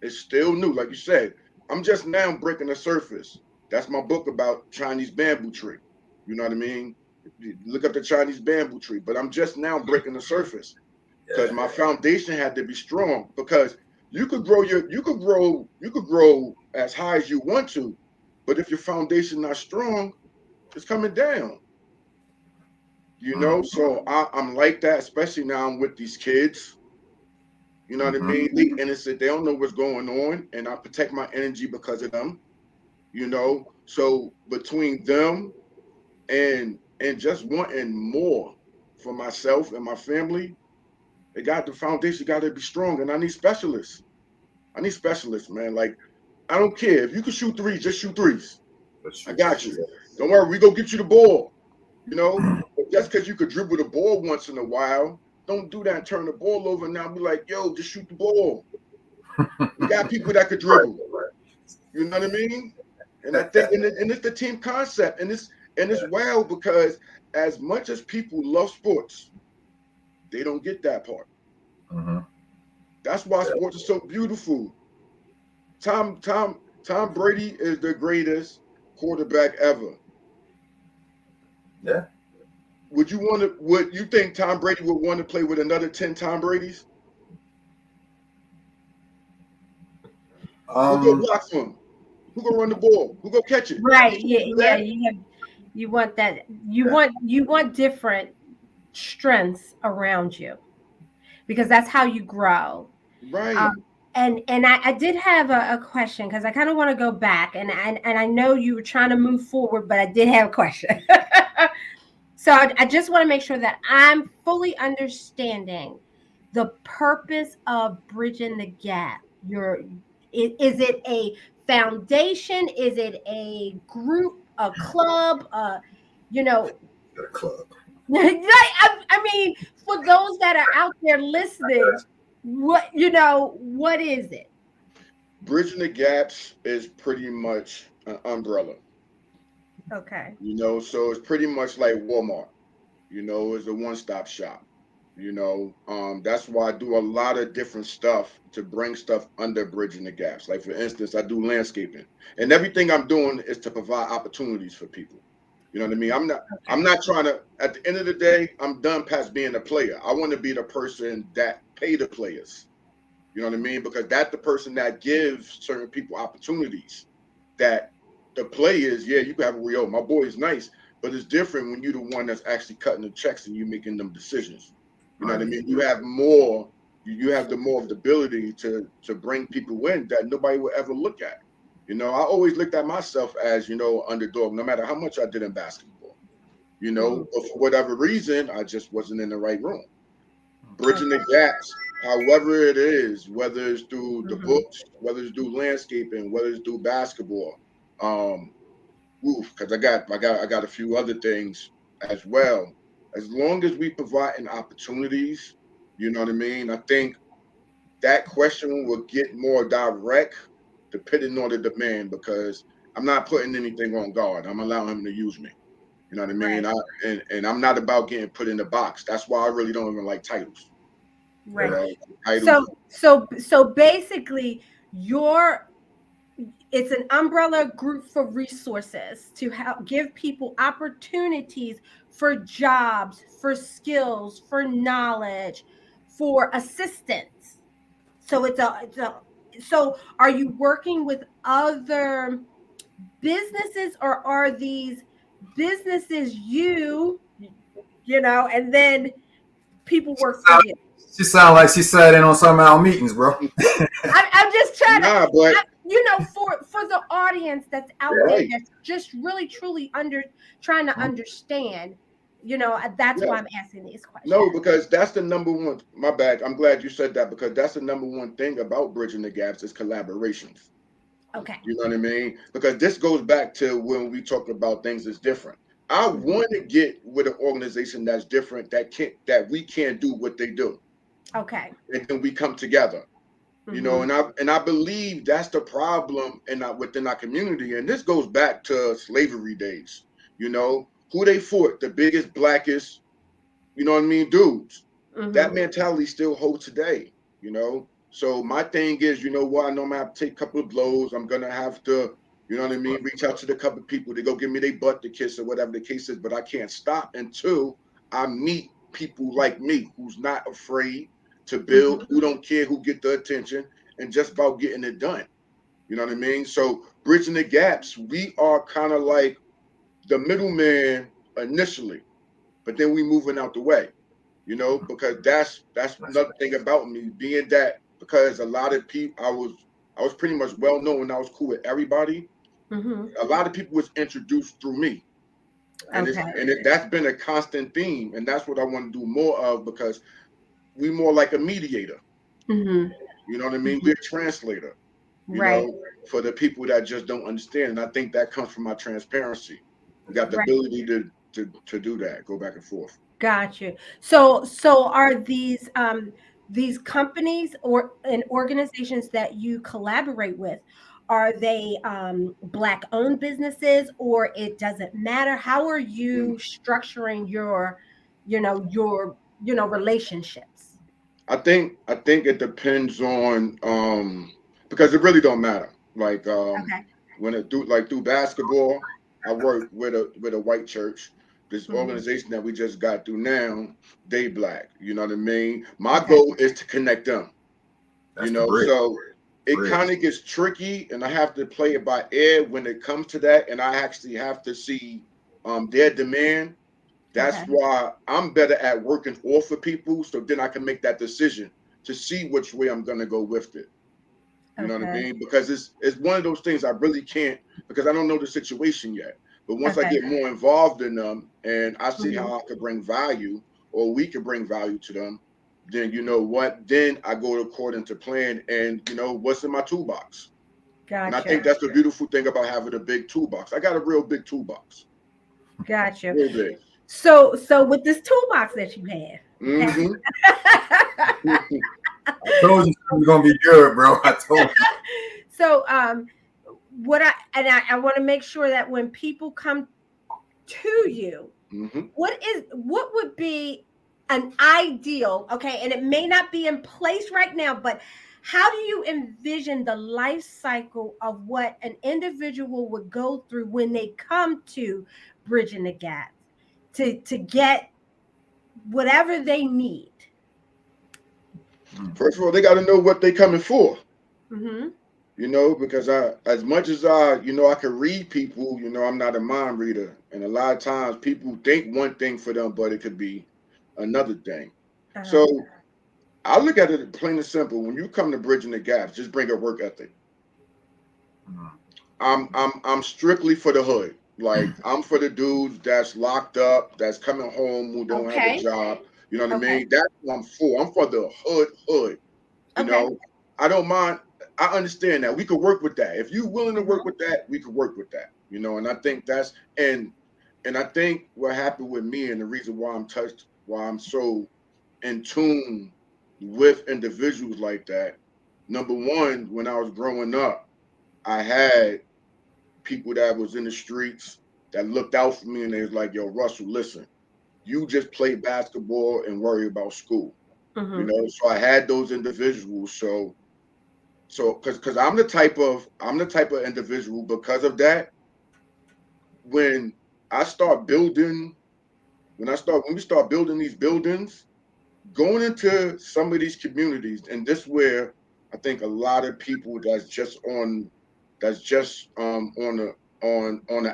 It's still new. Like you said, I'm just now breaking the surface. That's my book about Chinese bamboo tree. You know what I mean? Look up the Chinese bamboo tree, but I'm just now breaking the surface, because my foundation had to be strong, because you could grow as high as you want to, but if your foundation not strong, it's coming down. So I'm like that, especially now I'm with these kids. You know what I mean? They innocent, they don't know what's going on, and I protect my energy because of them. So between them and just wanting more for myself and my family, the foundation got to be strong, and I need specialists. Man. Like, I don't care if you can shoot threes, just shoot threes. I got you. Don't worry, we go get you the ball. But just because you could dribble the ball once in a while, don't do that and turn the ball over and now be like, yo, just shoot the ball. We got people that could dribble. You know what I mean? And I think, and it's the team concept, and it's wild, because as much as people love sports, they don't get that part. That's why sports is so beautiful. Tom Brady is the greatest quarterback ever. Yeah. Would you think Tom Brady would want to play with another 10 Tom Bradys? Who go block for him? Who go run the ball? Who go catch it? Right. Yeah. You want that. You want different strengths around you, because that's how you grow. Right. And I did have a question, because I kind of want to go back, and I know you were trying to move forward, but I did have a question. So I just want to make sure that I'm fully understanding the purpose of Bridging the Gap. Is it a foundation? Is it a group, a club? A club. I mean, for those that are out there listening, what is it? Bridging the Gaps is pretty much an umbrella. Okay. You know, so it's pretty much like Walmart. You know, it's a one-stop shop. You know, that's why I do a lot of different stuff to bring stuff under Bridging the Gaps. Like for instance, I do landscaping, and everything I'm doing is to provide opportunities for people. You know what I mean? I'm not trying to. At the end of the day, I'm done past being a player. I want to be the person that pay the players. You know what I mean? Because that's the person that gives certain people opportunities. That the players, yeah, you can have a real. My boy is nice, but it's different when you're the one that's actually cutting the checks and you making them decisions. You know what I mean? You have more. You have the more of the ability to bring people in that nobody will ever look at. You know, I always looked at myself as, you know, underdog, no matter how much I did in basketball. You know, but for whatever reason, I just wasn't in the right room. Bridging the gaps, however it is, whether it's through the books, whether it's through landscaping, whether it's through basketball, because I got a few other things as well. As long as we providing opportunities, you know what I mean. I think that question will get more direct depending on the demand because I'm not putting anything on God. I'm allowing Him to use me. You know what I mean? Right. And I'm not about getting put in the box. That's why I really don't even like titles. Right. You know, So basically, it's an umbrella group for resources to help give people opportunities for jobs, for skills, for knowledge, for assistance. So so are you working with other businesses, or are these businesses you know, and then people work for you? She sound like she sat in on some of our meetings, bro. I'm just trying but you know, for the audience that's out there that's just really truly trying to understand, you know, that's why I'm asking these questions. No, because that's the number one. My bad. I'm glad you said that because that's the number one thing about Bridging the Gaps is collaborations. Okay. You know what I mean? Because this goes back to when we talk about things that's different. I want to get with an organization that's different that we can't do what they do. Okay. And then we come together. You know, and I believe that's the problem within our community. And this goes back to slavery days. You know, who they fought, the biggest, blackest, you know what I mean, dudes. That mentality still holds today, you know. So my thing is, you know what, I know I'm gonna have to take a couple of blows. I'm gonna have to, you know what I mean, reach out to the couple of people to go give me their butt to kiss or whatever the case is, but I can't stop until I meet people like me who's not afraid to build, who don't care who get the attention, and just about getting it done. You know what I mean? So bridging the gaps, we are kind of like the middleman initially, but then we moving out the way, you know, because that's another thing about me being that because a lot of people I was pretty much well known. I was cool with everybody. A lot of people was introduced through me, and that's been a constant theme, and that's what I want to do more of because we more like a mediator. You know what I mean? We're a translator. You know, for the people that just don't understand, and I think that comes from my transparency. We got the ability to do that, go back and forth. Gotcha. So are these companies and organizations that you collaborate with, are they Black owned businesses, or it doesn't matter? How are you structuring your relationships? I think it depends on because it really don't matter. Like when it through basketball, I work with a white church. This organization that we just got through now, they Black. You know what I mean? My goal is to connect them. That's So it kind of gets tricky, and I have to play it by ear when it comes to that, and I actually have to see their demand. That's why I'm better at working off of people, so then I can make that decision to see which way I'm gonna go with it. You know what I mean? Because it's one of those things I really can't because I don't know the situation yet. But once I get more involved in them and I see how I could bring value or we can bring value to them, then you know what? Then I go according to plan and you know what's in my toolbox. Gotcha. And I think that's the beautiful thing about having a big toolbox. I got a real big toolbox. Gotcha. Real big. So with this toolbox that you have, okay? I told you it was gonna be good, bro. I told you. So I want to make sure that when people come to you, what would be an ideal, okay, and it may not be in place right now, but how do you envision the life cycle of what an individual would go through when they come to Bridgin Da Gaps to get whatever they need? First of all, they got to know what they coming for. You know, because as much as I can read people, I'm not a mind reader. And a lot of times people think one thing for them, but it could be another thing. So I look at it plain and simple. When you come to Bridgin Da Gaps, just bring a work ethic. I'm strictly for the hood. Like, I'm for the dudes that's locked up, that's coming home, who don't have a job. You know what I mean? That's what I'm for. I'm for the hood. You know, I don't mind. I understand that we could work with that. If you're willing to work with that, we could work with that. And I think that's and I think what happened with me, and the reason why I'm so in tune with individuals like that. Number one, when I was growing up, I had people that was in the streets that looked out for me, and they was like, "Yo, Russell, listen, you just play basketball and worry about school." So I had those individuals. So because I'm the type of individual, because of that, when we start building these buildings, going into some of these communities, and this where I think a lot of people that's just on the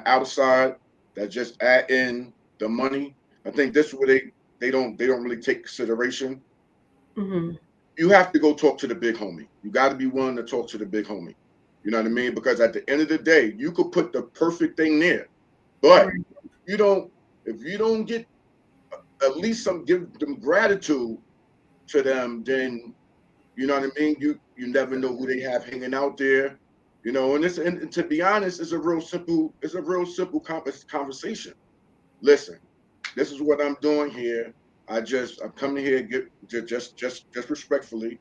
outside, that just add in the money. I think this is where they don't really take consideration. You have to go talk to the big homie. You got to be willing to talk to the big homie. You know what I mean? Because at the end of the day, you could put the perfect thing there, but if you don't get at least give them gratitude to them, then you know what I mean. You never know who they have hanging out there. And to be honest, it's a real simple conversation. Listen, this is what I'm doing here. I'm coming here just respectfully,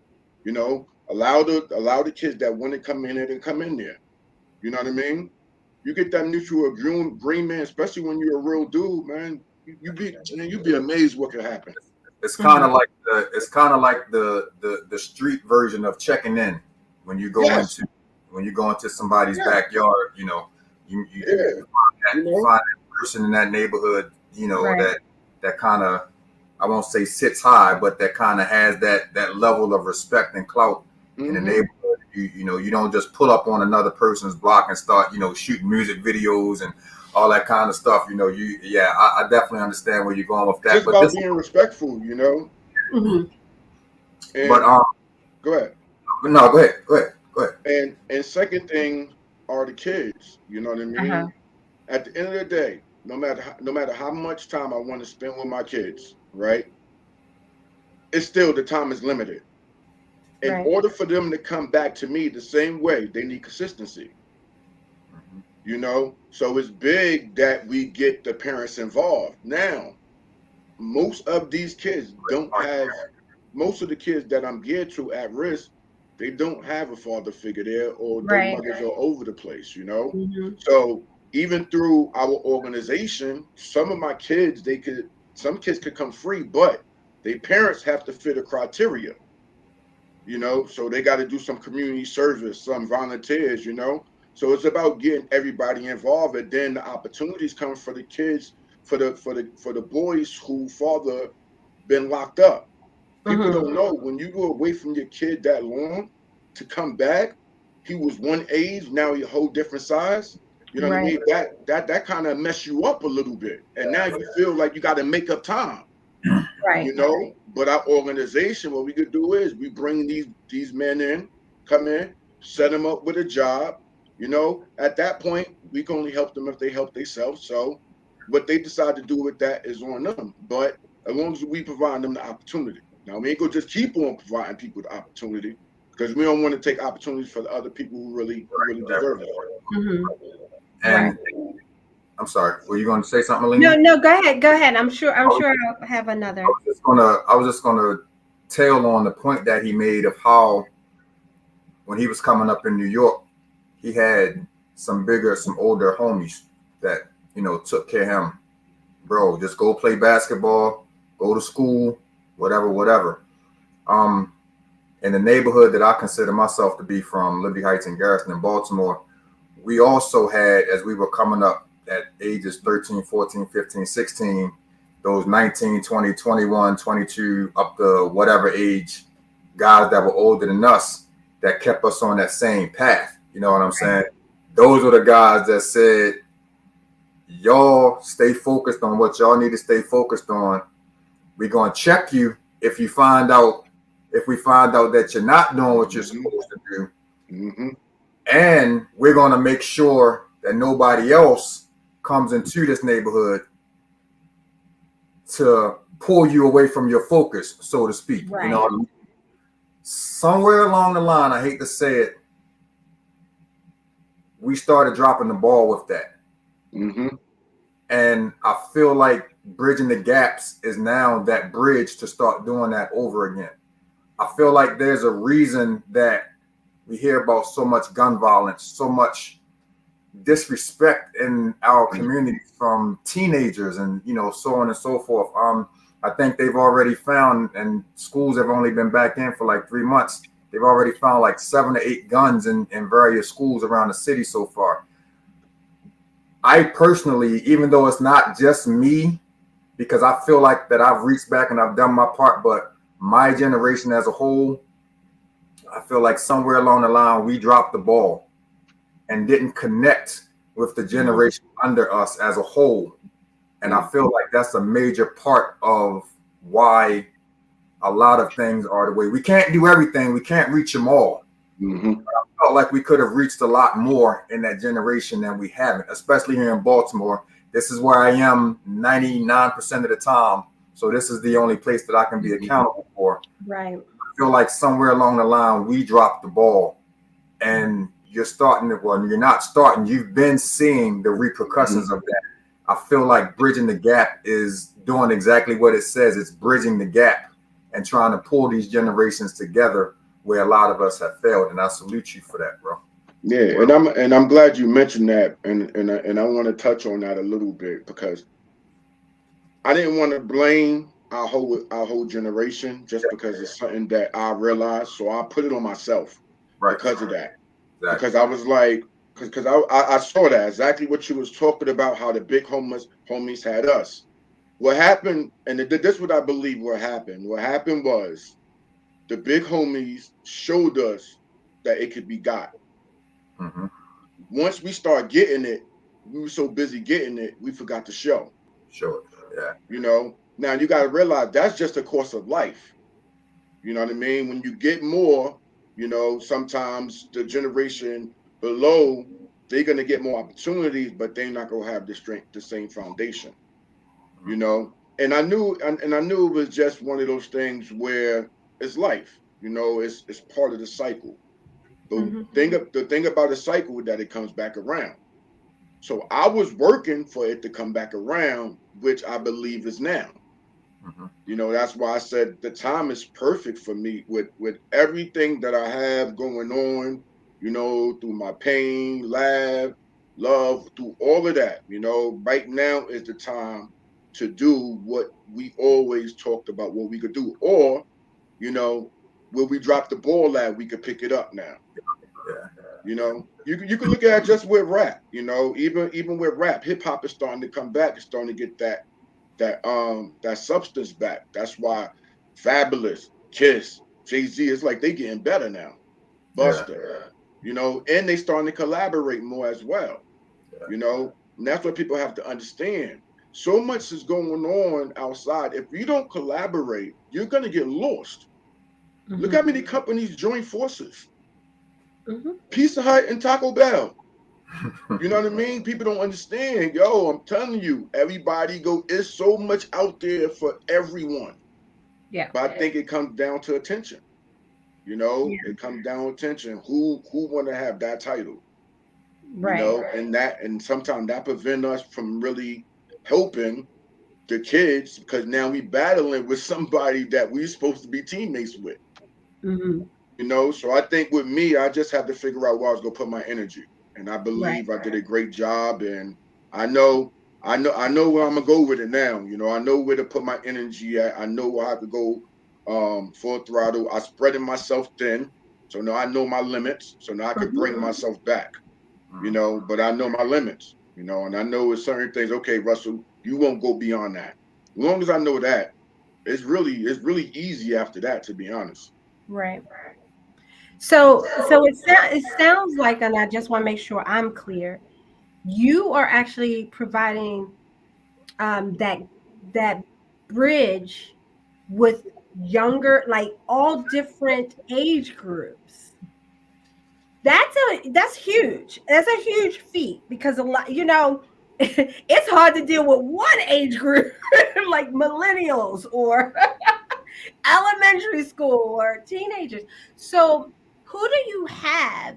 allow the kids that want to come in there to come in there. You know what I mean? You get that mutual agreement, especially when you're a real dude, man. You'd be amazed what could happen. It's kind of like the street version of checking in when you go into somebody's backyard. You find that person in that neighborhood. That kind of, I won't say sits high, but that kind of has that level of respect and clout in the neighborhood. You don't just pull up on another person's block and start shooting music videos and all that kind of stuff. I definitely understand where you're going with that. Just about being respectful, And, but go ahead. No, go ahead. And second thing are the kids. You know what I mean? At the end of the day, no matter how much time I want to spend with my kids, right? It's still, the time is limited. In order for them to come back to me the same way, they need consistency. So it's big that we get the parents involved. Now, most of these kids most of the kids that I'm geared to at risk, they don't have a father figure there, or their mothers are over the place, So even through our organization, some of my kids, some kids could come free, but their parents have to fit a criteria, so they got to do some community service, some volunteers, So it's about getting everybody involved, and then the opportunities come for the kids, for the boys who father been locked up. People don't know, when you go away from your kid that long, to come back, he was one age, now he a whole different size. You know what I mean? That kind of mess you up a little bit, and now you feel like you got to make up time. But our organization, what we could do is we bring these men in, come in, set them up with a job. At that point, we can only help them if they help themselves. So what they decide to do with that is on them. But as long as we provide them the opportunity. Now, we ain't gonna just keep on providing people the opportunity, because we don't want to take opportunities for the other people who really deserve it. And I'm sorry, were you going to say something, Alina? No, go ahead. I'm sure I'll have another. I was just gonna tail on the point that he made of how, when he was coming up in New York, he had some older homies that, you know, took care of him. Bro, just go play basketball, go to school, whatever. Um, in the neighborhood that I consider myself to be from, Liberty Heights and Garrison in Baltimore, we also had, as we were coming up at ages 13, 14, 15, 16, those 19, 20, 21, 22, up to whatever age, guys that were older than us that kept us on that same path. You know what I'm saying? Those are the guys that said, y'all stay focused on what y'all need to stay focused on. We're going to check you if we find out that you're not doing what you're supposed to do. Mm-hmm. And we're going to make sure that nobody else comes into this neighborhood to pull you away from your focus, so to speak. Right. You know what I mean? Somewhere along the line, I hate to say it, we started dropping the ball with that. Mm-hmm. And I feel like Bridging the Gaps is now that bridge to start doing that over again. I feel like there's a reason that we hear about so much gun violence, so much disrespect in our community from teenagers and, you know, so on and so forth. I think they've already found, and schools have only been back in for like 3 months. They've already found like 7 to 8 guns in various schools around the city so far. I personally, even though it's not just me, because I feel like that I've reached back and I've done my part, but my generation as a whole, I feel like somewhere along the line we dropped the ball and didn't connect with the generation under us as a whole. And I feel like that's a major part of why a lot of things are the way. We can't do everything. We can't reach them all. Mm-hmm. I felt like we could have reached a lot more in that generation than we haven't, especially here in Baltimore. This is where I am 99% of the time. So this is the only place that I can be accountable for. Right. I feel like somewhere along the line, we dropped the ball. And you're starting to, well, you're not starting, you've been seeing the repercussions of that. I feel like Bridging the Gap is doing exactly what it says. It's bridging the gap and trying to pull these generations together where a lot of us have failed. And I salute you for that, bro. Yeah, and I'm glad you mentioned that, and I want to touch on that a little bit because I didn't want to blame our whole generation just because it's something that I realized, so I put it on myself because of that. Exactly. Because I was like, because I saw that exactly what you was talking about, how the big homies had us. What happened, and this is what I believe what happened. What happened was the big homies showed us that it could be got. Mm-hmm. Once we start getting it, we were so busy getting it, we forgot to show. Sure. Yeah. You know, now you got to realize that's just a course of life. You know what I mean? When you get more, you know, sometimes the generation below, they're going to get more opportunities, but they're not going to have the same foundation, you know? And I knew it was just one of those things where it's life, you know, it's part of the cycle. The thing about the cycle is that it comes back around. So I was working for it to come back around, which I believe is now. Mm-hmm. You know, that's why I said the time is perfect for me with everything that I have going on, you know, through my pain, laugh, love, through all of that. You know, right now is the time to do what we always talked about, what we could do. Or, you know, where we drop the ball at, we could pick it up now. Yeah. You know, you can look at it just with rap, you know, even with rap, hip hop is starting to come back. It's starting to get that substance back. That's why Fabulous, Kiss, Jay-Z, it's like they getting better now. Buster, you know, and they starting to collaborate more as well. You know, and that's what people have to understand. So much is going on outside. If you don't collaborate, you're gonna get lost. Look how many companies join forces. Pizza Hut and Taco Bell. You know what I mean? People don't understand. Yo, I'm telling you, everybody go. It's so much out there for everyone. Yeah. But I think it comes down to attention. You know, it comes down to attention. Who want to have that title? Right. You know, and sometimes that prevent us from really helping the kids because now we battling with somebody that we're supposed to be teammates with. So I think with me, I just have to figure out where I was gonna put my energy, and I believe I did a great job, and I know, I know where I'm gonna go with it now. I know where to put my energy at. I know where I could go full throttle. I spreading myself thin, so now I know my limits. So now I could bring myself back. But I know my limits. And I know with certain things. Okay, Russell, you won't go beyond that. As long as I know that, it's really easy after that, to be honest. Right. So it sounds like, and I just want to make sure I'm clear, you are actually providing that bridge with younger, like all different age groups. That's huge. That's a huge feat because a lot, it's hard to deal with one age group like millennials or elementary school or teenagers. So who do you have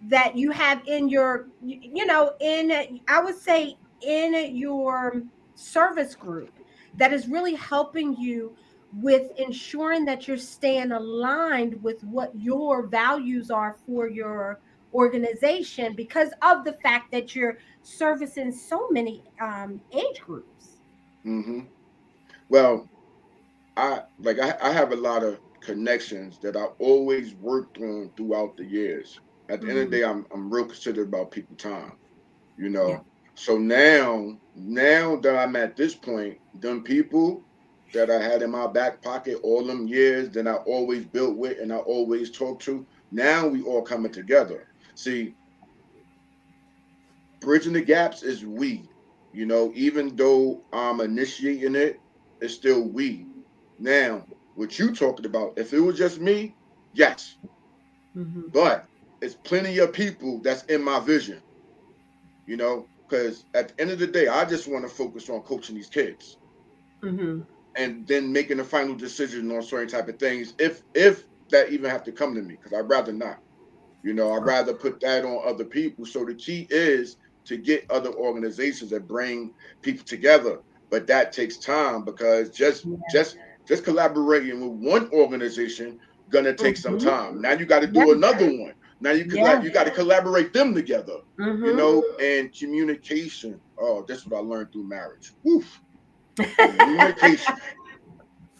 that you have in your, in, I would say, in your service group that is really helping you with ensuring that you're staying aligned with what your values are for your organization because of the fact that you're servicing so many age groups? Mm-hmm. Well, I have a lot of connections that I always worked on throughout the years. At the end of the Mm-hmm. day, I'm real considerate about people time, you Yeah. know. So now that I'm at this point, them people that I had in my back pocket all them years that I always built with and I always talked to, now we all coming together. See, bridging the gaps is we. Even though I'm initiating it, it's still we. Now, what you talking about, if it was just me, yes. Mm-hmm. But it's plenty of people that's in my vision, because at the end of the day, I just want to focus on coaching these kids Mm-hmm. and then making a final decision on certain type of things, if that even have to come to me, because I'd rather not. I'd rather put that on other people. So the key is to get other organizations that bring people together. But that takes time because just collaborating with one organization gonna take some Mm-hmm. time. Now you got to Yeah. do another one. Now Yeah. you got to collaborate them together. Mm-hmm. And communication. Oh, that's what I learned through marriage. Oof. Communication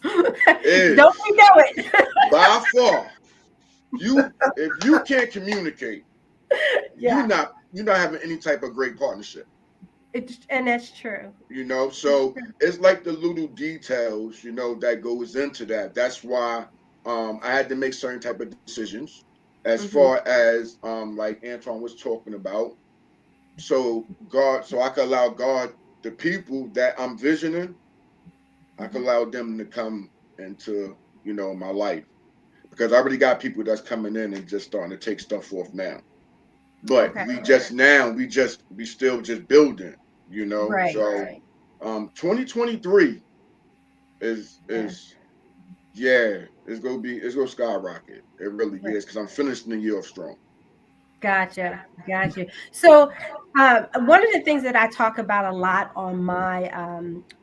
Don't is we know it? by far, you if you can't communicate, Yeah. you're not having any type of great partnership. And that's true. So it's like the little details, that goes into that. That's why I had to make certain type of decisions as Mm-hmm. far as like Antoine was talking about. So I could allow God, the people that I'm visioning, I could allow them to come into, my life. Because I already got people that's coming in and just starting to take stuff off now. But Okay. we still just building, Right. So 2023 Yeah. is yeah, it's gonna skyrocket. It really Right. is because I'm finishing the year off strong. Gotcha. Gotcha. So, one of the things that I talk about a lot on my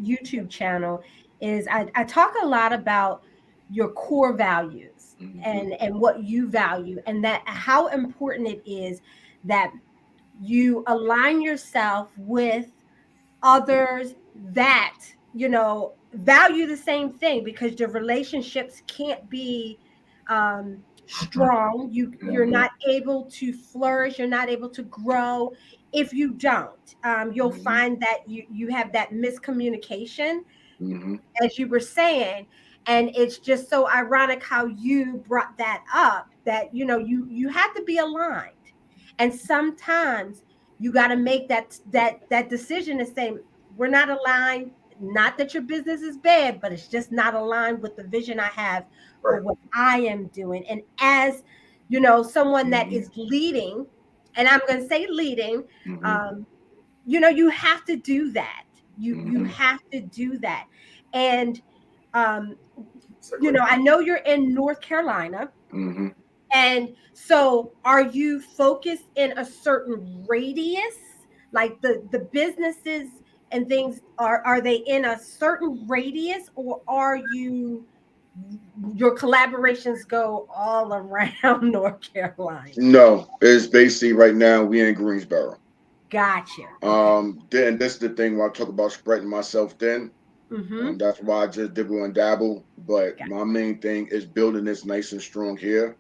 YouTube channel is I talk a lot about your core values Mm-hmm. and what you value, and that how important it is that you align yourself with others that value the same thing because the relationships can't be strong. You're Mm-hmm. not able to flourish, you're not able to grow if you don't. You'll Mm-hmm. find that you have that miscommunication, Mm-hmm. as you were saying. And it's just so ironic how you brought that up, that you have to be aligned. And sometimes you got to make that decision and say, we're not aligned. Not that your business is bad, but it's just not aligned with the vision I have for Right. what I am doing. And as someone that Mm-hmm. is leading, and I'm going to say leading, Mm-hmm. um, you have to do that. You Mm-hmm. have to do that. And um, That's a great I point. know you're in North Carolina. Mm-hmm. And so are you focused in a certain radius? Like the businesses and things, are they in a certain radius, or are you your collaborations go all around North Carolina? No, it's basically right now we in Greensboro. Gotcha. Okay. Then this is the thing where I talk about spreading myself thin. That's why I just dibble and dabble. But my main thing is building this nice and strong here,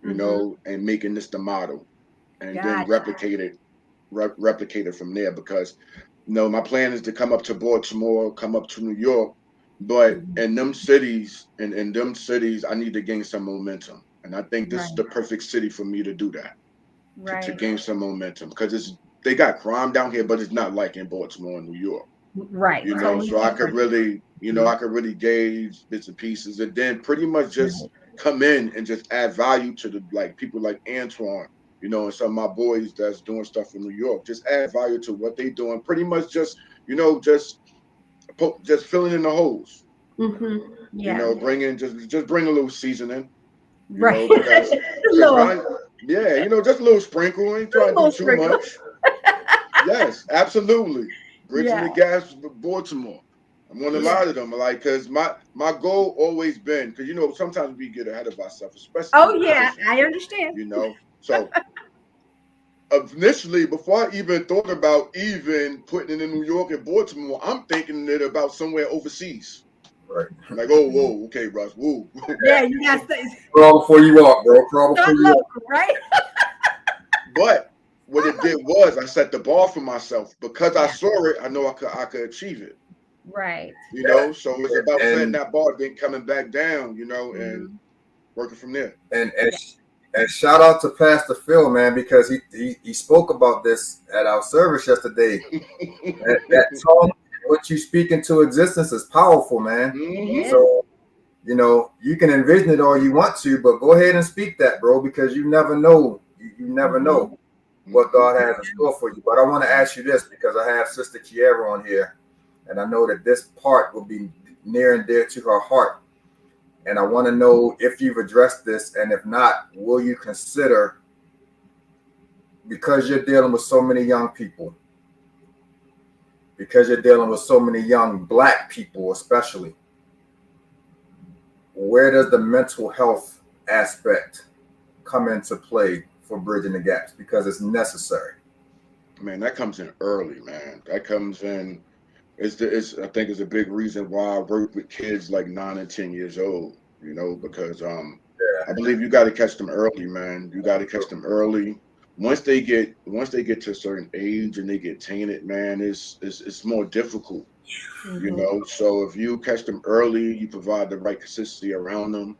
you know, and making this the model, and then replicate it from there. Because you know, my plan is to come up to Baltimore, come up to New York, but in them cities, I need to gain some momentum, and I think this is the perfect city for me to do that. To gain some momentum, because they got crime down here, but it's not like in Baltimore and New York. Right. You know, so I could really, I could really gauge bits and pieces, and then pretty much just come in and just add value to the people like Antoine, you know, and some of my boys that's doing stuff in New York. Just add value to what they doing. Pretty much just, just filling in the holes. Yeah. You know, just bring a little seasoning. You Right. know, because yeah, you know, just a little sprinkle. Ain't trying to do too much. Yes, absolutely. Bridgin Da Gaps, Baltimore. I'm on a lot of them, like, because my goal always been, because you know sometimes we get ahead of ourselves, especially. Oh yeah, I understand. You know, so initially, before I even thought about even putting it in New York and Baltimore, I'm thinking it about somewhere overseas. Right. Like, oh, whoa, okay, Russ, woo. Yeah, you got to crawl before you walk, bro. Crawl before you walk. Right? But what it did was I set the bar for myself because I saw it. I know I could achieve it. Right. You know, so it's about setting that bar, then coming back down. You know, and working from there. And shout out to Pastor Phil, man, because he spoke about this at our service yesterday. that tone, what you speak into existence is powerful, man. So, you know, you can envision it all you want to, but go ahead and speak that, bro, because you never know. You never know what God has in store for you. But I want to ask you this, because I have Sister Kiera on here, and I know that this part will be near and dear to her heart. And I want to know if you've addressed this, and if not, will you consider, because you're dealing with so many young people, because you're dealing with so many young Black people especially, where does the mental health aspect come into play for Bridging the Gaps? Because it's necessary. Man, that comes in early, man. That comes in. I think it's a big reason why I work with kids like 9 and 10 years old. You know, because I believe you got to catch them early, man. You got to catch them early. Once they get to a certain age and they get tainted, man, it's more difficult. You know, so if you catch them early, you provide the right consistency around them.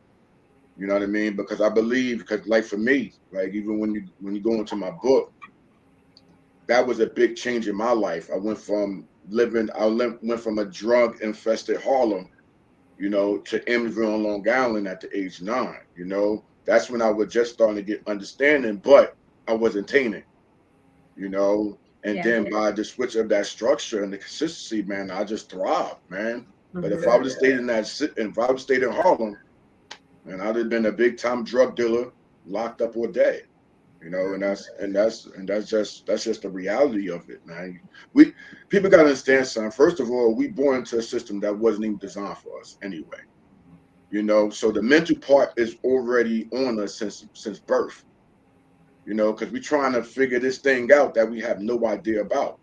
You know what I mean? Because I believe, because like for me, like even when you go into my book, that was a big change in my life. I went from a drug infested Harlem, you know, to Emeryville on Long Island at the age 9. You know, that's when I was just starting to get understanding, but I wasn't tainted, you know. And then by the switch of that structure and the consistency, man, I just thrived, man. But if I would have stayed in Harlem, man, I'd have been a big time drug dealer, locked up or dead. You know, and that's just the reality of it, man. People gotta understand something. First of all, we born into a system that wasn't even designed for us anyway. You know, so the mental part is already on us since birth. You know, because we're trying to figure this thing out that we have no idea about.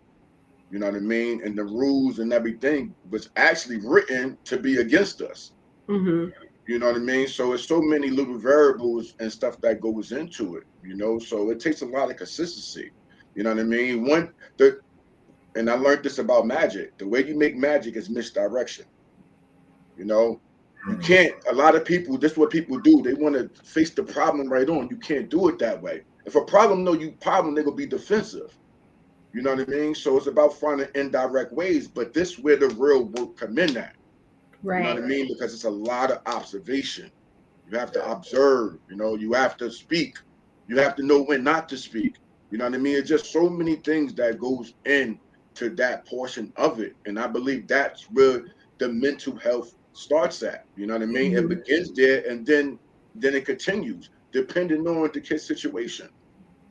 You know what I mean? And the rules and everything was actually written to be against us. You know what I mean? So it's so many little variables and stuff that goes into it, you know? So it takes a lot of consistency. You know what I mean? And I learned this about magic. The way you make magic is misdirection. You know, you can't, a lot of people, this is what people do. They want to face the problem right on. You can't do it that way. If a problem know you problem, they're gonna be defensive. You know what I mean? So it's about finding indirect ways, but this is where the real work come in at. You know what I mean? Because it's a lot of observation. You have to observe, you know, you have to speak. You have to know when not to speak. You know what I mean? It's just so many things that goes into that portion of it. And I believe that's where the mental health starts at. You know what I mean? It begins there and then it continues, depending on the kid's situation.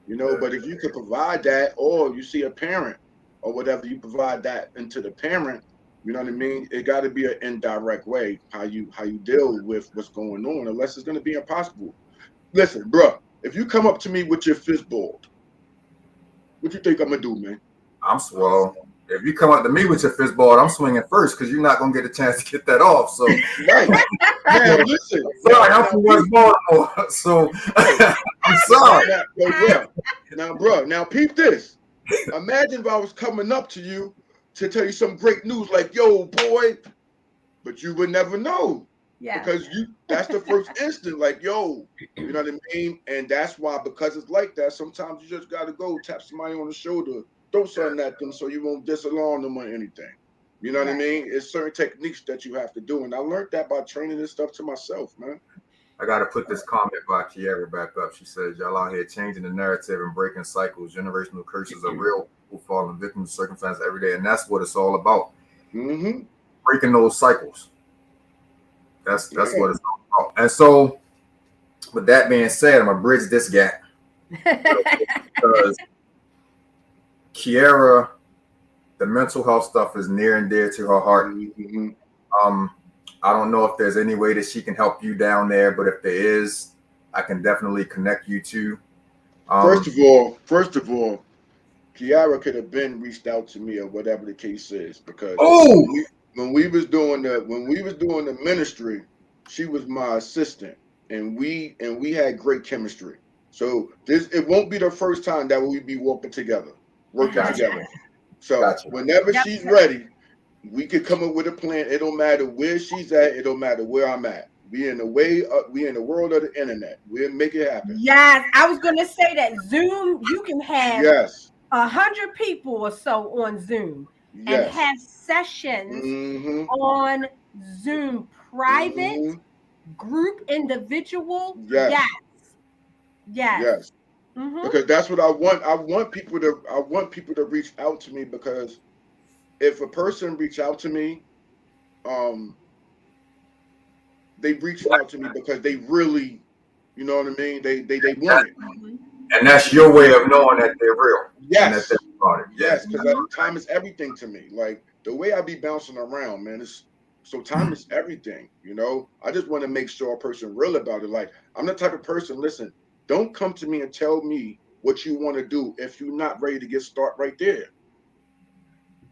You know, but if you could provide that, or you see a parent or whatever, you provide that into the parent, You know what I mean? It got to be an indirect way how you deal with what's going on, unless it's going to be impossible. Listen, bro, if you come up to me with your fist balled, what you think I'm gonna do, man? If you come up to me with your fist ball, I'm swinging first because you're not gonna get a chance to get that off. So right. Man, listen. Sorry, I'm from West Baltimore, so I'm sorry. Now, peep this. Imagine if I was coming up to you to tell you some great news, like, yo, boy, but you would never know. Yeah. Because that's the first instant, like, yo, you know what I mean? And that's why, because it's like that, sometimes you just gotta go tap somebody on the shoulder, throw something at them so you won't disalarm them or anything. You know what I mean? It's certain techniques that you have to do. And I learned that by training this stuff to myself, man. I got to put this comment by Kiara back up. She says, y'all out here changing the narrative and breaking cycles. Generational curses are real. People falling victims of circumstances every day. And that's what it's all about. Mm-hmm. Breaking those cycles. That's what it's all about. And so, with that being said, I'm going to bridge this gap. Because Kiara, the mental health stuff is near and dear to her heart. Mm-hmm. I don't know if there's any way that she can help you down there, but if there is, I can definitely connect you to. First of all, Kiara could have been reached out to me or whatever the case is, because when we was doing the ministry, she was my assistant, and we had great chemistry. So it won't be the first time that we be working together. So whenever she's ready, we could come up with a plan. It don't matter where she's at. It don't matter where I'm at. We in the world of the internet. We'll make it happen. Yes, I was going to say that Zoom, you can have 100 people or so on Zoom and have sessions on Zoom, private, group, individual. Yes. Mm-hmm. Because that's what I want. I want people to reach out to me, because if a person reach out to me, they reaching out to me because they really, you know what I mean? They want it. And that's your way of knowing that they're real. Yes. Yes, because time is everything to me. Like, the way I be bouncing around, man, so time is everything, you know? I just want to make sure a person real about it. Like, I'm the type of person, listen, don't come to me and tell me what you want to do if you're not ready to get started right there.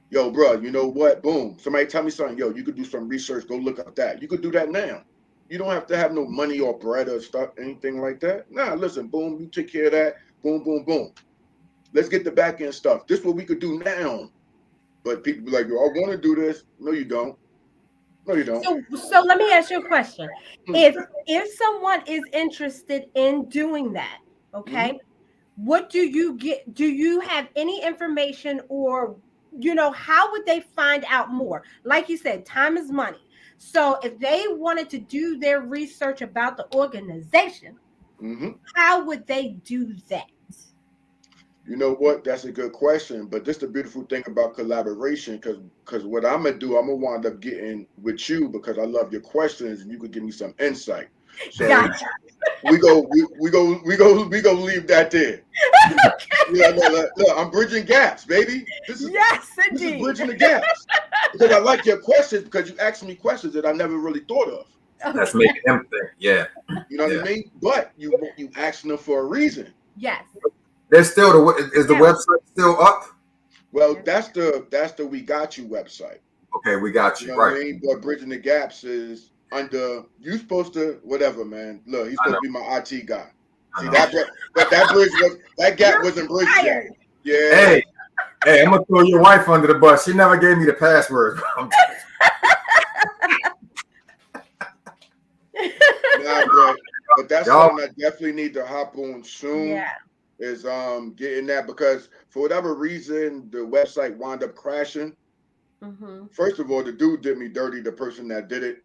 Yo, bro, you know what? Boom. Somebody tell me something. Yo, you could do some research. Go look up that. You could do that now. You don't have to have no money or bread or stuff, anything like that. Nah, listen, boom, you take care of that. Boom, boom, boom. Let's get the back end stuff. This is what we could do now. But people be like, yo, I want to do this. No, you don't. No, you don't. So let me ask you a question. If someone is interested in doing that, okay, what do you get? Do you have any information, or, you know, how would they find out more? Like you said, time is money. So if they wanted to do their research about the organization, how would they do that? You know what? That's a good question. But this is the beautiful thing about collaboration, because what I'm gonna do, I'm gonna wind up getting with you, because I love your questions and you could give me some insight. So gotcha. we go leave that there. Look, I'm bridging gaps, baby. This is bridging the gaps. Because I like your questions, because you asked me questions that I never really thought of. That's making them think. Yeah. You know what I mean? But you asking them for a reason. Yes. There's still the website still up? Well, that's the We Got You website. Okay, We Got You, know right? What I mean? But Bridgin Da Gaps is under. You supposed to whatever, man. Look, he's supposed to be my IT guy. See that gap wasn't bridged yet. Yeah. Hey, I'm gonna throw your wife under the bus. She never gave me the password. But that's something I definitely need to hop on soon. Yeah. Is getting that, because for whatever reason the website wound up crashing. First of all, the dude did me dirty. The person that did it,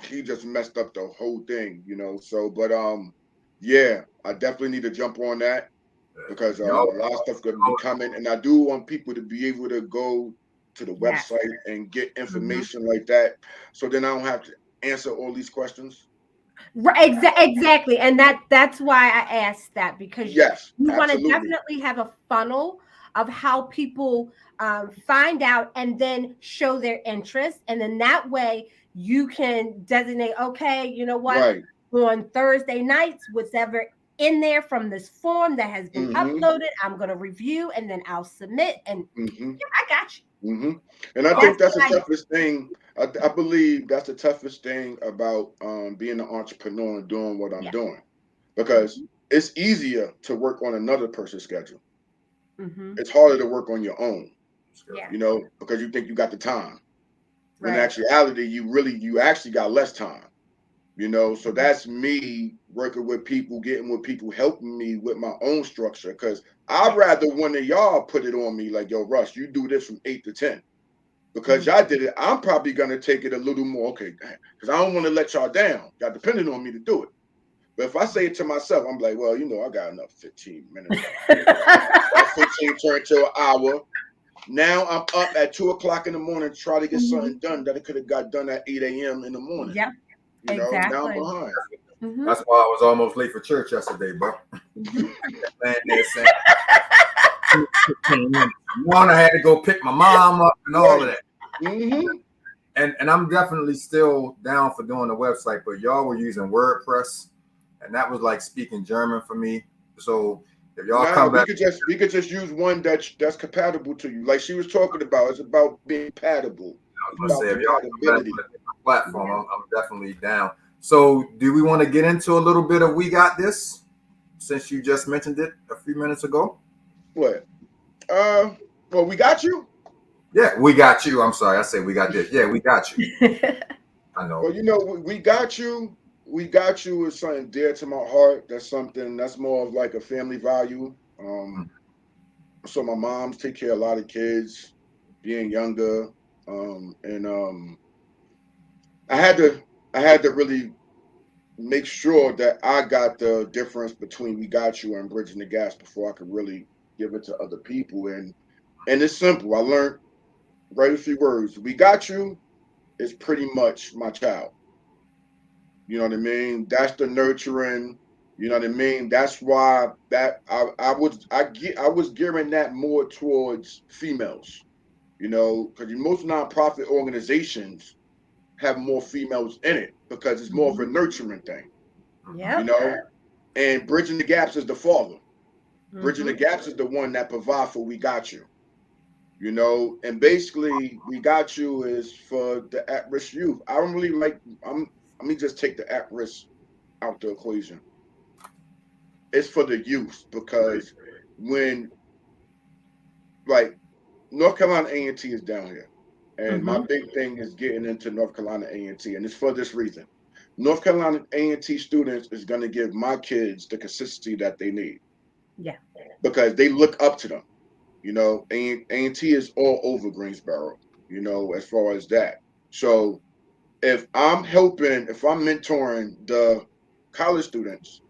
he just messed up the whole thing, you know. So, but yeah, I definitely need to jump on that, because a lot of stuff gonna be coming, and I do want people to be able to go to the website and get information like that, so then I don't have to answer all these questions. Right, exactly, and that's why I asked that, because you want to definitely have a funnel of how people find out and then show their interest. And then that way you can designate, okay, you know what? Right. On Thursday nights, whatever in there from this form that has been uploaded, I'm going to review and then I'll submit. And yeah, I got you. And I think that's the toughest thing. I believe that's the toughest thing about being an entrepreneur and doing what I'm doing, because it's easier to work on another person's schedule. It's harder to work on your own, you know, because you think you got the time. When in actuality, you actually got less time, you know. So that's me working with people, getting with people, helping me with my own structure. Because I'd rather one of y'all put it on me like, yo, Russ, you do this from 8 to 10. Because y'all did it, I'm probably gonna take it a little more, okay, because I don't want to let y'all down. Y'all depending on me to do it. But if I say it to myself, I'm like, well, you know, I got enough 15 minutes. 15 turned to an hour. Now I'm up at 2 o'clock in the morning to try to get something done that I could have got done at 8 a.m. in the morning. Yep. You know, now I'm behind. That's why I was almost late for church yesterday, bro. Man, there saying 15 minutes. One, I had to go pick my mom up and all of that. And I'm definitely still down for doing the website, but y'all were using WordPress, and that was like speaking German for me. So if y'all come back, we could just use one that's compatible to you, like she was talking about. It's about being compatible. I was gonna say, if y'all come back with a platform, I'm definitely down. So do we want to get into a little bit of We Got This, since you just mentioned it a few minutes ago? What? Well, we got you. Yeah, we got you. I'm sorry, I said we got this. Yeah, we got you. I know. Well, you know, we got you. We got you is something dear to my heart. That's something that's more of like a family value. So my mom's take care of a lot of kids, being younger, and I had to really make sure that I got the difference between We Got You and Bridgin Da Gaps before I could really give it to other people. And it's simple. I learned, write a few words. We Got You is pretty much my child. You know what I mean? That's the nurturing. You know what I mean? That's why that I was gearing that more towards females. You know, because most nonprofit organizations have more females in it because it's more of a nurturing thing. Yeah. You know, and Bridgin Da Gaps is the father. Bridgin Da Gaps is the one that provide for We Got You. You know, and basically We Got You is for the at-risk youth. I don't really like. Let me just take the at-risk out the equation. It's for the youth because when, like, North Carolina A&T is down here, and my big thing is getting into North Carolina A&T, and it's for this reason. North Carolina A&T students is going to give my kids the consistency that they need. Yeah. Because they look up to them. You know, A&T is all over Greensboro, you know, as far as that. So if I'm mentoring the college students,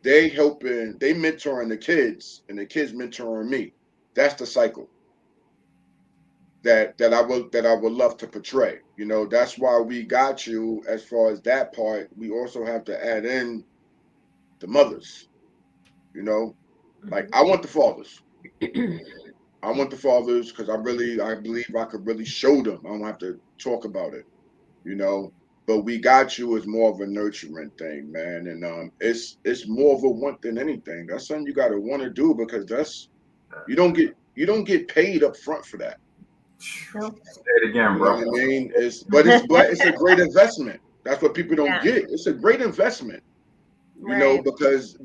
they mentoring the kids and the kids mentoring me. That's the cycle that I would love to portray. You know, that's why We Got You. As far as that part, we also have to add in the mothers. You know, like I want the fathers. I want the fathers because I believe I could really show them. I don't have to talk about it, you know. But We Got You is more of a nurturing thing, man, and it's more of a want than anything. That's something you got to want to do because that's you don't get paid up front for that. Say it again, bro. You know what I mean? But it's a great investment. That's what people don't get. It's a great investment, you know, because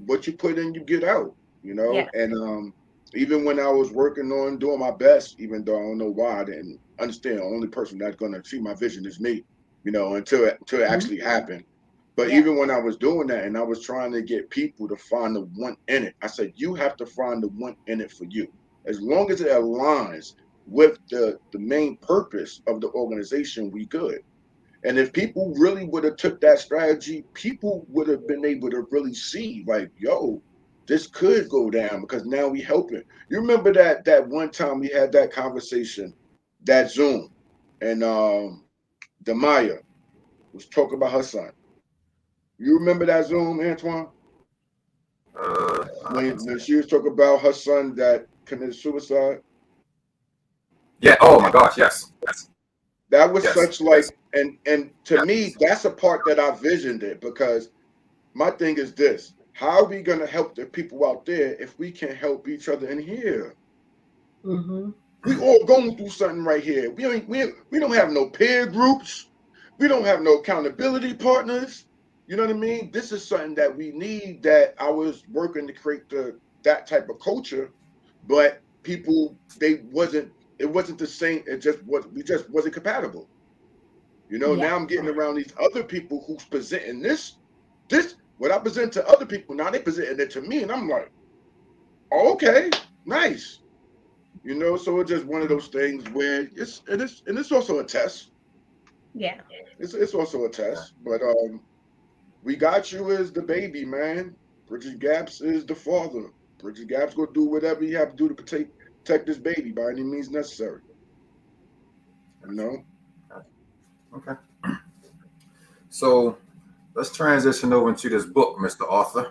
what you put in, you get out, you know, and even when I was working on doing my best, even though I don't know why I didn't understand, the only person that's going to see my vision is me, you know, until it actually happened. But even when I was doing that and I was trying to get people to find the one in it, I said, you have to find the one in it for you. As long as it aligns with the main purpose of the organization, we good. And if people really would have took that strategy, people would have been able to really see, like, yo, this could go down because now we helping. You remember that one time we had that conversation, that Zoom, and Demaya was talking about her son. You remember that Zoom, Antoine? When she was talking about her son that committed suicide? Yeah. Oh my gosh. Yes. Yes. That was Yes. such like, and to me, that's a part that I visioned it, because my thing is this: how are we gonna help the people out there if we can't help each other in here? Mm-hmm. We all going through something right here. We don't have no peer groups. We don't have no accountability partners. You know what I mean? This is something that we need. That I was working to create that type of culture, but people, it wasn't the same. It just was we just wasn't compatible. You know, Yeah. now I'm getting around these other people who's presenting this what I present to other people. Now they presenting it to me, and I'm like, oh, okay, nice. You know, so it's just one of those things where it's also a test. Yeah. It's also a test. But we got you as the baby, man. Bridgin Gaps is the father. Bridgin Gaps gonna do whatever you have to do to protect this baby by any means necessary. You know? Okay. So let's transition over into this book, Mr. Author.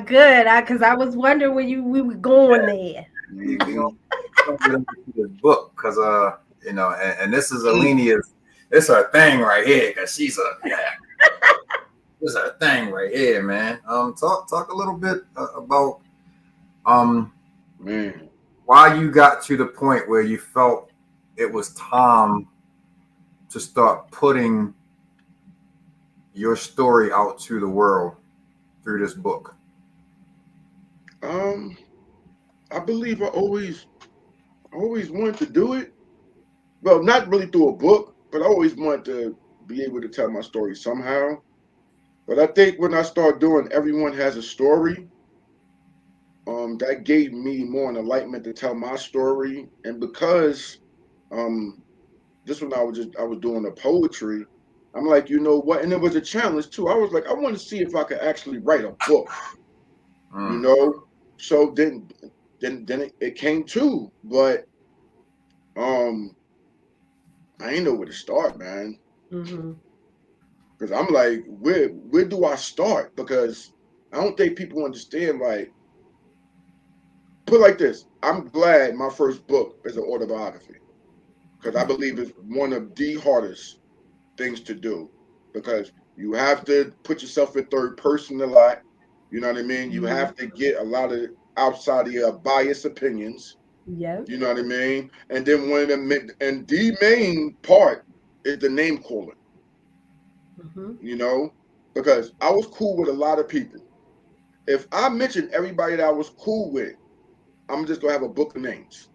Good. Because I was wondering where we were going there. We gonna get into this book because you know, and this is Alenia's. It's her thing right here because she's this is her thing right here, man. Talk a little bit about Man. why you got to the point where you felt it was time to start putting your story out to the world through this book. I believe I always wanted to do it. Well, not really through a book, but I always wanted to be able to tell my story somehow. But I think when I start doing Everyone Has a Story, that gave me more enlightenment to tell my story. And because um, this one I was doing the poetry, I'm like, you know what? And it was a challenge too. I was like, I want to see if I could actually write a book, you know. So then it came to, but I ain't know where to start, man. Mm-hmm. Because I'm like, where do I start? Because I don't think people understand. Like, put it like this: I'm glad my first book is an autobiography, because I believe it's one of the hardest things to do, because you have to put yourself in third person a lot. You know what I mean? You have to get a lot of outside of your biased opinions. Yep. You know what I mean? And then the main part is the name calling. Mm-hmm. You know, because I was cool with a lot of people. If I mention everybody that I was cool with, I'm just gonna have a book of names.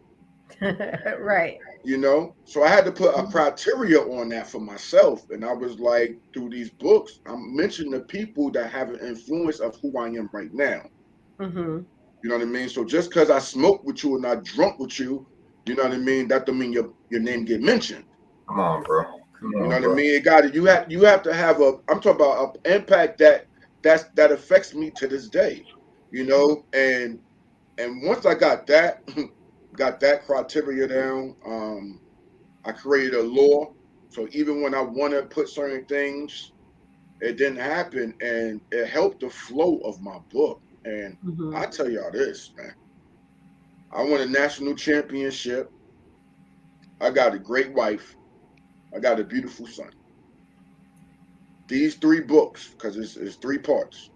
Right. You know, so I had to put a criteria on that for myself, and I was like, through these books, I'm mentioning the people that have an influence of who I am right now. Mm-hmm. You know what I mean? So just because I smoke with you and I drunk with you, you know what I mean, that don't mean your name get mentioned. Come on, bro. Come You know on, what I bro. mean? It got it. You have to have I'm talking about an impact that affects me to this day. You know, and once I got that got that criteria down, I created a law. So even when I want to put certain things, it didn't happen, and it helped the flow of my book. And Mm-hmm. I tell y'all this, man, I won a national championship. I got a great wife. I got a beautiful son. These three books, because it's three parts,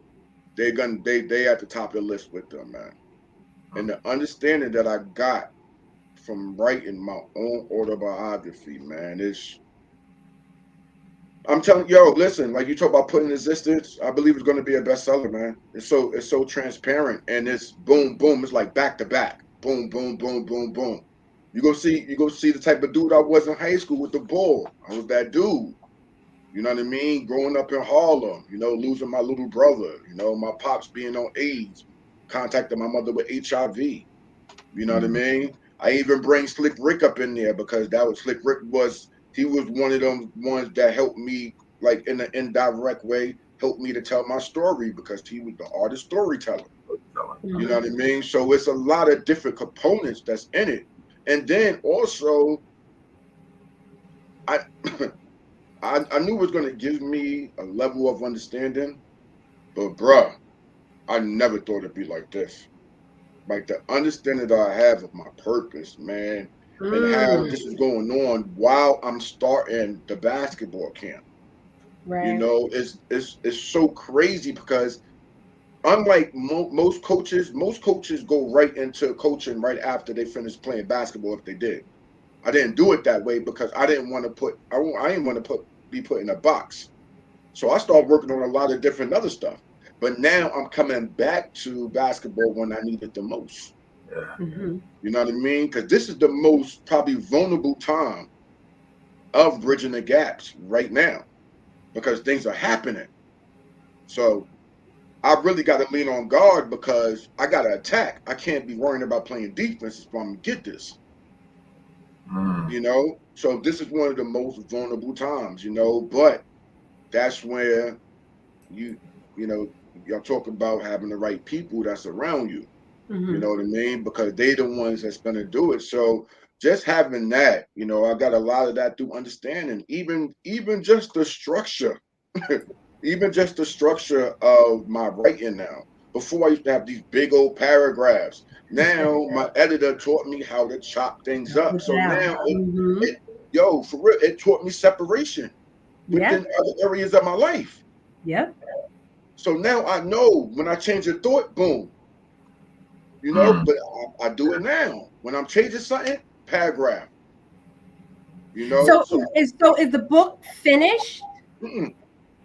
they at the top of the list with them, man. And the understanding that I got from writing my own autobiography, man, is I'm telling yo, listen, like you talk about putting existence, I believe it's gonna be a bestseller, man. It's so transparent, and it's boom, boom, it's like back to back. Boom, boom, boom, boom, boom. You go see the type of dude I was in high school with the ball. I was that dude. You know what I mean? Growing up in Harlem, you know, losing my little brother, you know, my pops being on AIDS, contacting my mother with HIV. You know what I mean? I even bring Slick Rick up in there because that was Slick Rick he was one of them ones that helped me, like in an indirect way, helped me to tell my story, because he was the artist storyteller. You know what I mean? So it's a lot of different components that's in it. And then also I I knew it was gonna give me a level of understanding, but bruh, I never thought it'd be like this. like the understanding that I have of my purpose, man, and how this is going on while I'm starting the basketball camp. Right. You know, it's so crazy because unlike most coaches go right into coaching right after they finish playing basketball if they did. I didn't do it that way because I didn't want to be put in a box. So I started working on a lot of different other stuff. But now I'm coming back to basketball when I need it the most. Yeah. Mm-hmm. You know what I mean? Because this is the most probably vulnerable time of bridging the gaps right now because things are happening. So I really got to lean on guard because I got to attack. I can't be worrying about playing defense if I'm going to get this. You know? So this is one of the most vulnerable times, you know, but that's where you know, y'all talk about having the right people that's around you. Mm-hmm. You know what I mean? Because they the ones that's gonna do it. So just having that, you know, I got a lot of that through understanding. Even just the structure, even just the structure of my writing now. Before I used to have these big old paragraphs. Now my editor taught me how to chop things up. So now for real, it taught me separation within other areas of my life. Yep. So now I know when I change a thought, boom. You know, but I do it now. When I'm changing something, paragraph. You know. So is the book finished?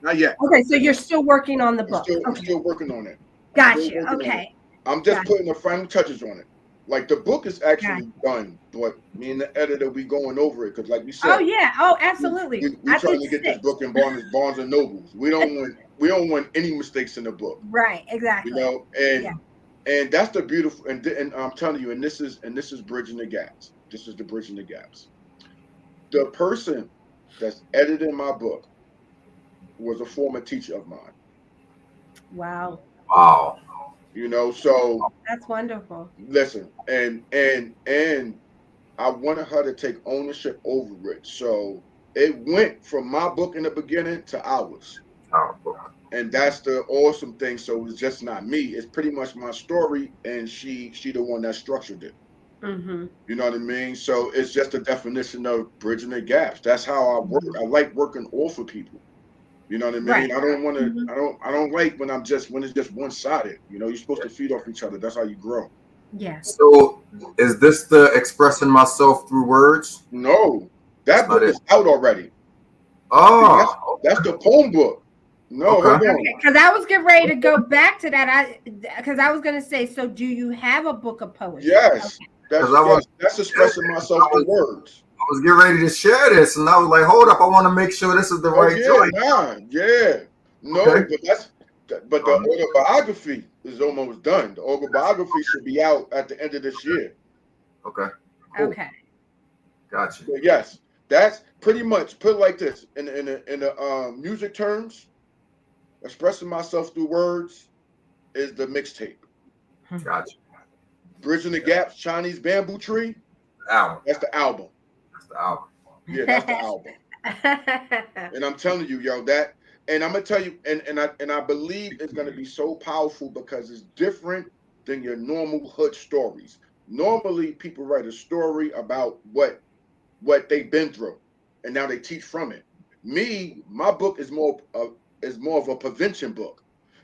Not yet. Okay, so you're still working on the book. I'm still working on it. Got you. Okay. I'm just putting the final touches on it. Like the book is actually done, but me and the editor we going over it because, like we said, oh yeah, oh absolutely. We trying to get this book in Barnes and Nobles. We don't want any mistakes in the book. Right. Exactly. You know, and that's the beautiful and I'm telling you, and this is bridging the gaps. This is the bridging the gaps. The person that's editing my book was a former teacher of mine. Wow. You know, so that's wonderful. Listen, and I wanted her to take ownership over it. So it went from my book in the beginning to ours. And that's the awesome thing. So it's just not me. It's pretty much my story, and she the one that structured it. Mm-hmm. You know what I mean? So it's just a definition of bridging the gaps. That's how I work. I like working off of people. You know what I mean? Right. I don't want to. I don't like when it's just one sided. You know, you're supposed to feed off each other. That's how you grow. Yeah. So is this the expressing myself through words? No, that book is out already. Oh, that's the poem book. No, hold on. Because I was getting ready to go back to that. Because I was going to say, so do you have a book of poetry? Yes, that's expressing myself through words. I was getting ready to share this, and I was like, "Hold up, I want to make sure this is the right joint." But the autobiography is almost done. The autobiography should be out at the end of this year. Okay. Cool. Okay. Gotcha. So yes, that's pretty much put it like this in the music terms. Expressing myself through words is the mixtape. Gotcha. Bridging the Gaps, Chinese Bamboo Tree. Album. That's the album. That's the album. Yeah, that's the album. And I'm telling you, yo, that, and I'm gonna tell you, and I believe it's gonna be so powerful because it's different than your normal hood stories. Normally, people write a story about what they've been through, and now they teach from it. My book is more of a prevention book.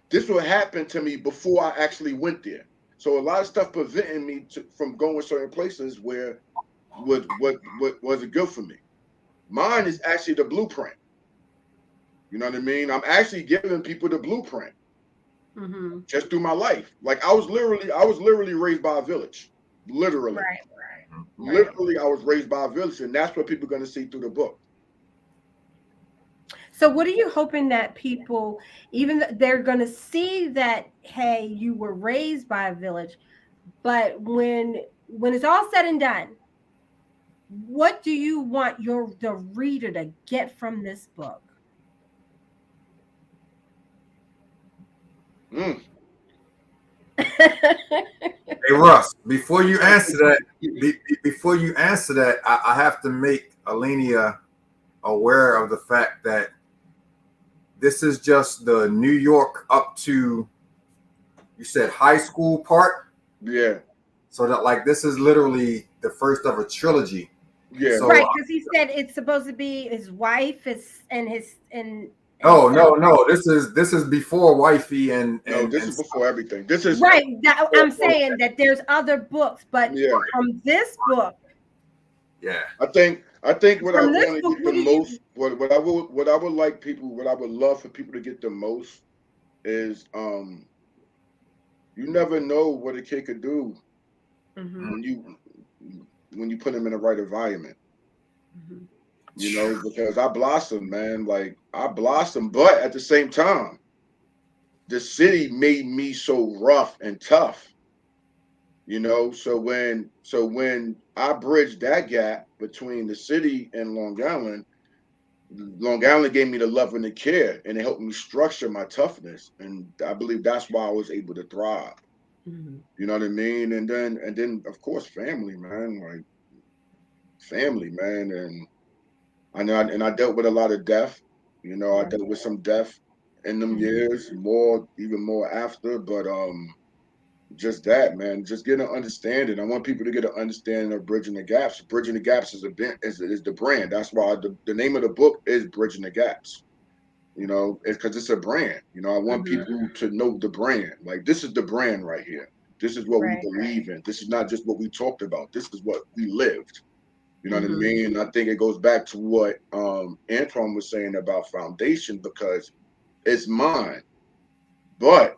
This will happen to me before I actually went there. So a lot of stuff preventing me from going certain places where wasn't good for me. Mine is actually the blueprint. You know what I mean? I'm actually giving people the blueprint just through my life. Like I was literally raised by a village. Literally. Right. Literally, I was raised by a village, and that's what people are going to see through the book. So what are you hoping that people, even they're going to see that, hey, you were raised by a village, but when it's all said and done, what do you want the reader to get from this book? Hey Russ, before you answer that, I have to make Alenia aware of the fact that this is just the New York up to, you said high school part? Yeah. So that like this is literally the first of a trilogy. Yeah. So, right, because he said it's supposed to be his wife and his No. This is before wifey and this is before everything. This is right. I'm saying that there's other books, but from this book. Yeah. I think what I want to get the most, what I would like people, what I would love for people to get the most is you never know what a kid could do when you put him in the right environment. You know, because I blossomed, man. Like I blossomed, but at the same time, the city made me so rough and tough. You know, so when I bridged that gap between the city and Long Island gave me the love and the care, and it helped me structure my toughness. And I believe that's why I was able to thrive. You know what I mean? And then of course family, man. Like family, man. And I dealt with a lot of death. You know, I dealt with some death in them years, even more after. But just that, man. Just get an understanding. I want people to get an understanding of Bridging the Gaps. Bridging the Gaps is the brand. That's why the name of the book is Bridging the Gaps. You know, it's because it's a brand. You know, I want people to know the brand. Like this is the brand right here. This is what we believe in. This is not just what we talked about. This is what we lived. You know what I mean? I think it goes back to what Antoine was saying about foundation, because it's mine, but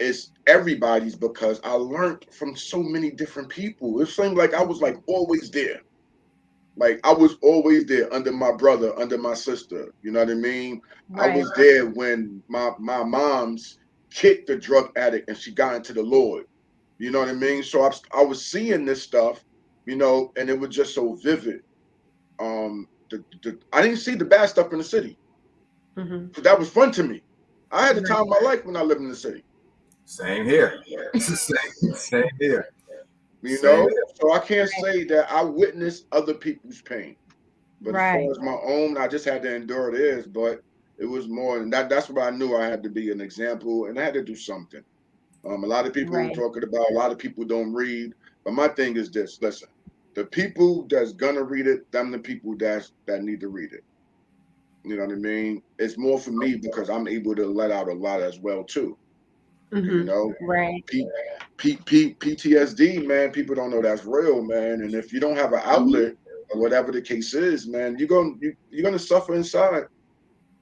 it's everybody's, because I learned from so many different people. It seemed like I was like always there. Like I was always there under my brother, under my sister. You know what I mean? I was there when my mom's kicked the drug addict and she got into the Lord. You know what I mean? So I was seeing this stuff, you know, and it was just so vivid. I didn't see the bad stuff in the city. So that was fun to me. I had the time of my life when I lived in the city. Same here. Same here. You know, so I can't say that I witnessed other people's pain. But as far as my own, I just had to endure theirs. But it was more, and that's what I knew I had to be an example, and I had to do something. A lot of people talking about, a lot of people don't read. But my thing is this: listen, the people that's gonna read it, them the people that need to read it. You know what I mean? It's more for me because I'm able to let out a lot as well too. You know, PTSD, man. People don't know that's real, man. And if you don't have an outlet or whatever the case is, man, you're gonna suffer inside.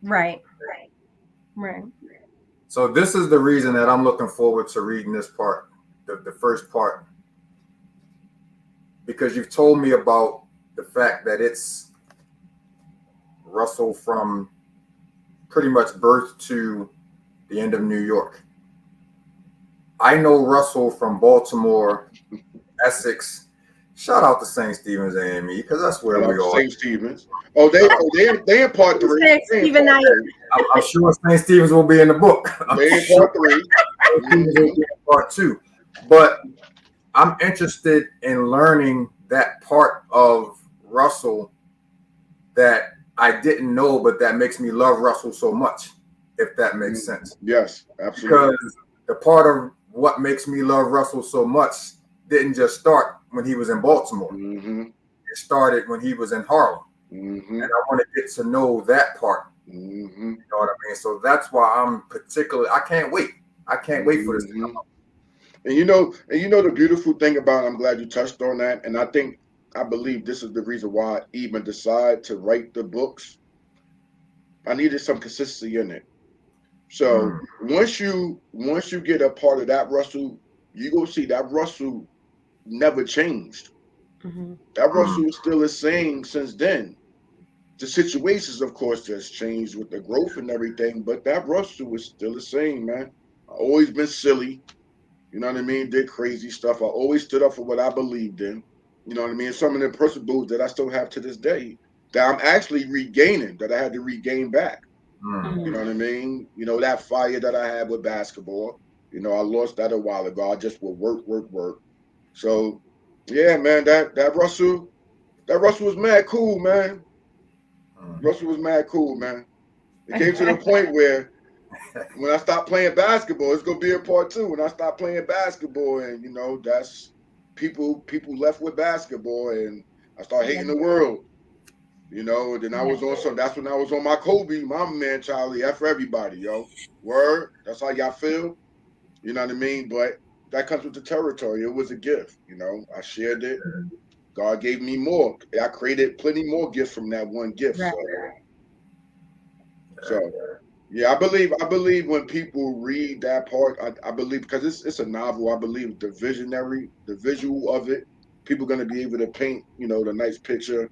Right. So this is the reason that I'm looking forward to reading this part, the first part, because you've told me about the fact that it's Russell from pretty much birth to the end of New York. I know Russell from Baltimore, Essex. Shout out to St. Stephen's A&E, because that's where we are. St. Stephen's. Oh, they in part 3. I'm sure St. Stephen's will be in the book. They in part 3. Part 2. But I'm interested in learning that part of Russell that I didn't know, but that makes me love Russell so much, if that makes sense. Yes, absolutely. Because the part of what makes me love Russell so much didn't just start when he was in Baltimore. It started when he was in Harlem. And I want to get to know that part. You know what I mean? So that's why I'm particularly, I can't wait. I can't wait for this to come up. And you know the beautiful thing about, I'm glad you touched on that. And I believe this is the reason why I even decided to write the books. I needed some consistency in it. So once you get a part of that Russell, you go see that Russell never changed. That Russell is still the same since then. The situations, of course, just changed with the growth and everything, but that Russell was still the same, man. I always been silly. You know what I mean? Did crazy stuff. I always stood up for what I believed in. You know what I mean? Some of the principles that I still have to this day that I'm actually regaining, that I had to regain back. You know what I mean? You know, that fire that I had with basketball, you know, I lost that a while ago. I just would work. So, yeah, man, that Russell was mad cool, man. Russell was mad cool, man. It came to the point where when I stopped playing basketball, it's gonna be a part 2. When I stopped playing basketball, and you know, that's people left with basketball, and I started hating the world. You know, then I was on some. That's when I was on my Kobe, my man Charlie. F for everybody, yo. Word. That's how y'all feel. You know what I mean? But that comes with the territory. It was a gift. You know, I shared it. God gave me more. I created plenty more gifts from that one gift. Right. So yeah, I believe when people read that part, I believe because it's a novel. I believe the visual of it, people are gonna be able to paint, you know, the nice picture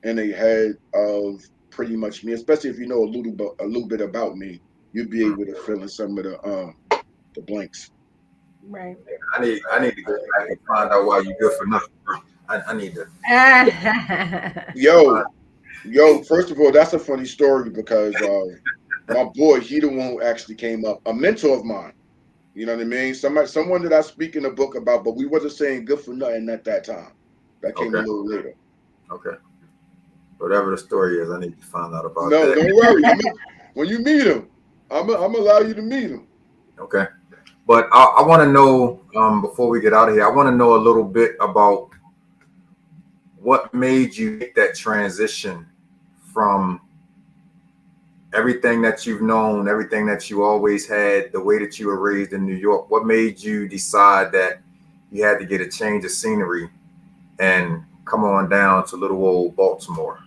in a head of pretty much me, especially if you know a little bit about me, you'd be able to fill in some of the blanks. Right. I need to go back and find out why you good for nothing. I need to. Yo, first of all, that's a funny story because my boy, he the one who actually came up, a mentor of mine. You know what I mean? Someone that I speak in the book about, but we wasn't saying good for nothing at that time. That came a little later. Okay. Whatever the story is, I need to find out about that. No, don't worry. When you meet him, I'm gonna allow you to meet him. Okay. But I want to know, before we get out of here, I want to know a little bit about what made you make that transition from everything that you've known, everything that you always had, the way that you were raised in New York. What made you decide that you had to get a change of scenery and come on down to little old Baltimore?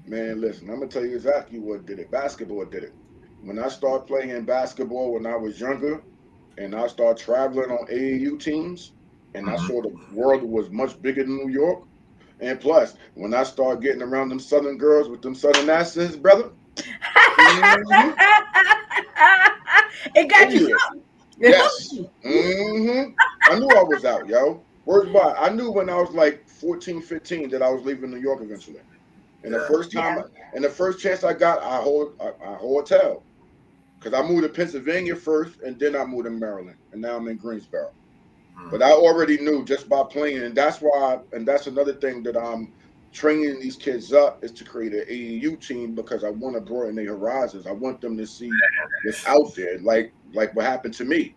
Man, listen, I'm gonna tell you exactly what did it. Basketball did it. When I started playing basketball when I was younger, and I started traveling on AAU teams, and I saw the world was much bigger than New York. And plus, when I started getting around them Southern girls with them Southern accents, brother, it got you. Yes. I knew I was out, yo. Words by. I knew when I was like 14, 15 that I was leaving New York eventually. And the first time, and the first chance I got, I hotel. Because I moved to Pennsylvania first, and then I moved to Maryland, and now I'm in Greensboro. But I already knew just by playing, and that's why, and that's another thing that I'm training these kids up is to create an AAU team because I want to broaden their horizons. I want them to see what's out there, like what happened to me.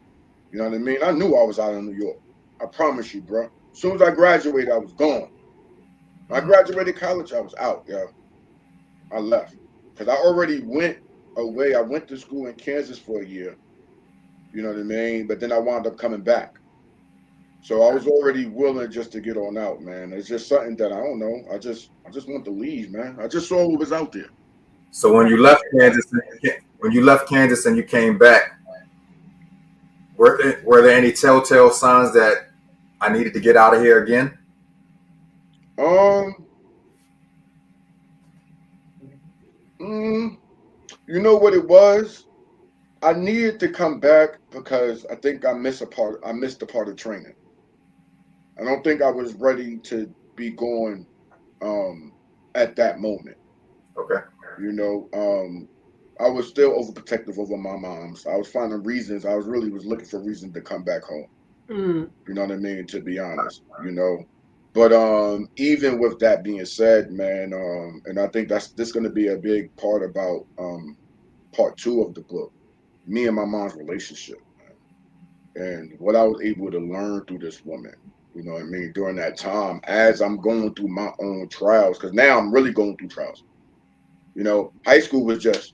You know what I mean? I knew I was out in New York. I promise you, bro. As soon as I graduated, I was gone. When I graduated college, I was out. Yeah, I left because I already went away. I went to school in Kansas for a year. You know what I mean? But then I wound up coming back. So I was already willing just to get on out, man. It's just something that I don't know. I just want to leave, man. I just saw what was out there. So when you left Kansas and you came back, were there any telltale signs that I needed to get out of here again? You know what it was? I needed to come back because I think I missed the part of training. I don't think I was ready to be going at that moment. Okay. You know, I was still overprotective over my moms. I was finding reasons. I was looking for reasons to come back home. You know what I mean? To be honest, you know. But even with that being said, man, and I think this going to be a big part about part 2 of the book, me and my mom's relationship, man, and what I was able to learn through this woman. You know what I mean? During that time, as I'm going through my own trials, because now I'm really going through trials. You know, high school was just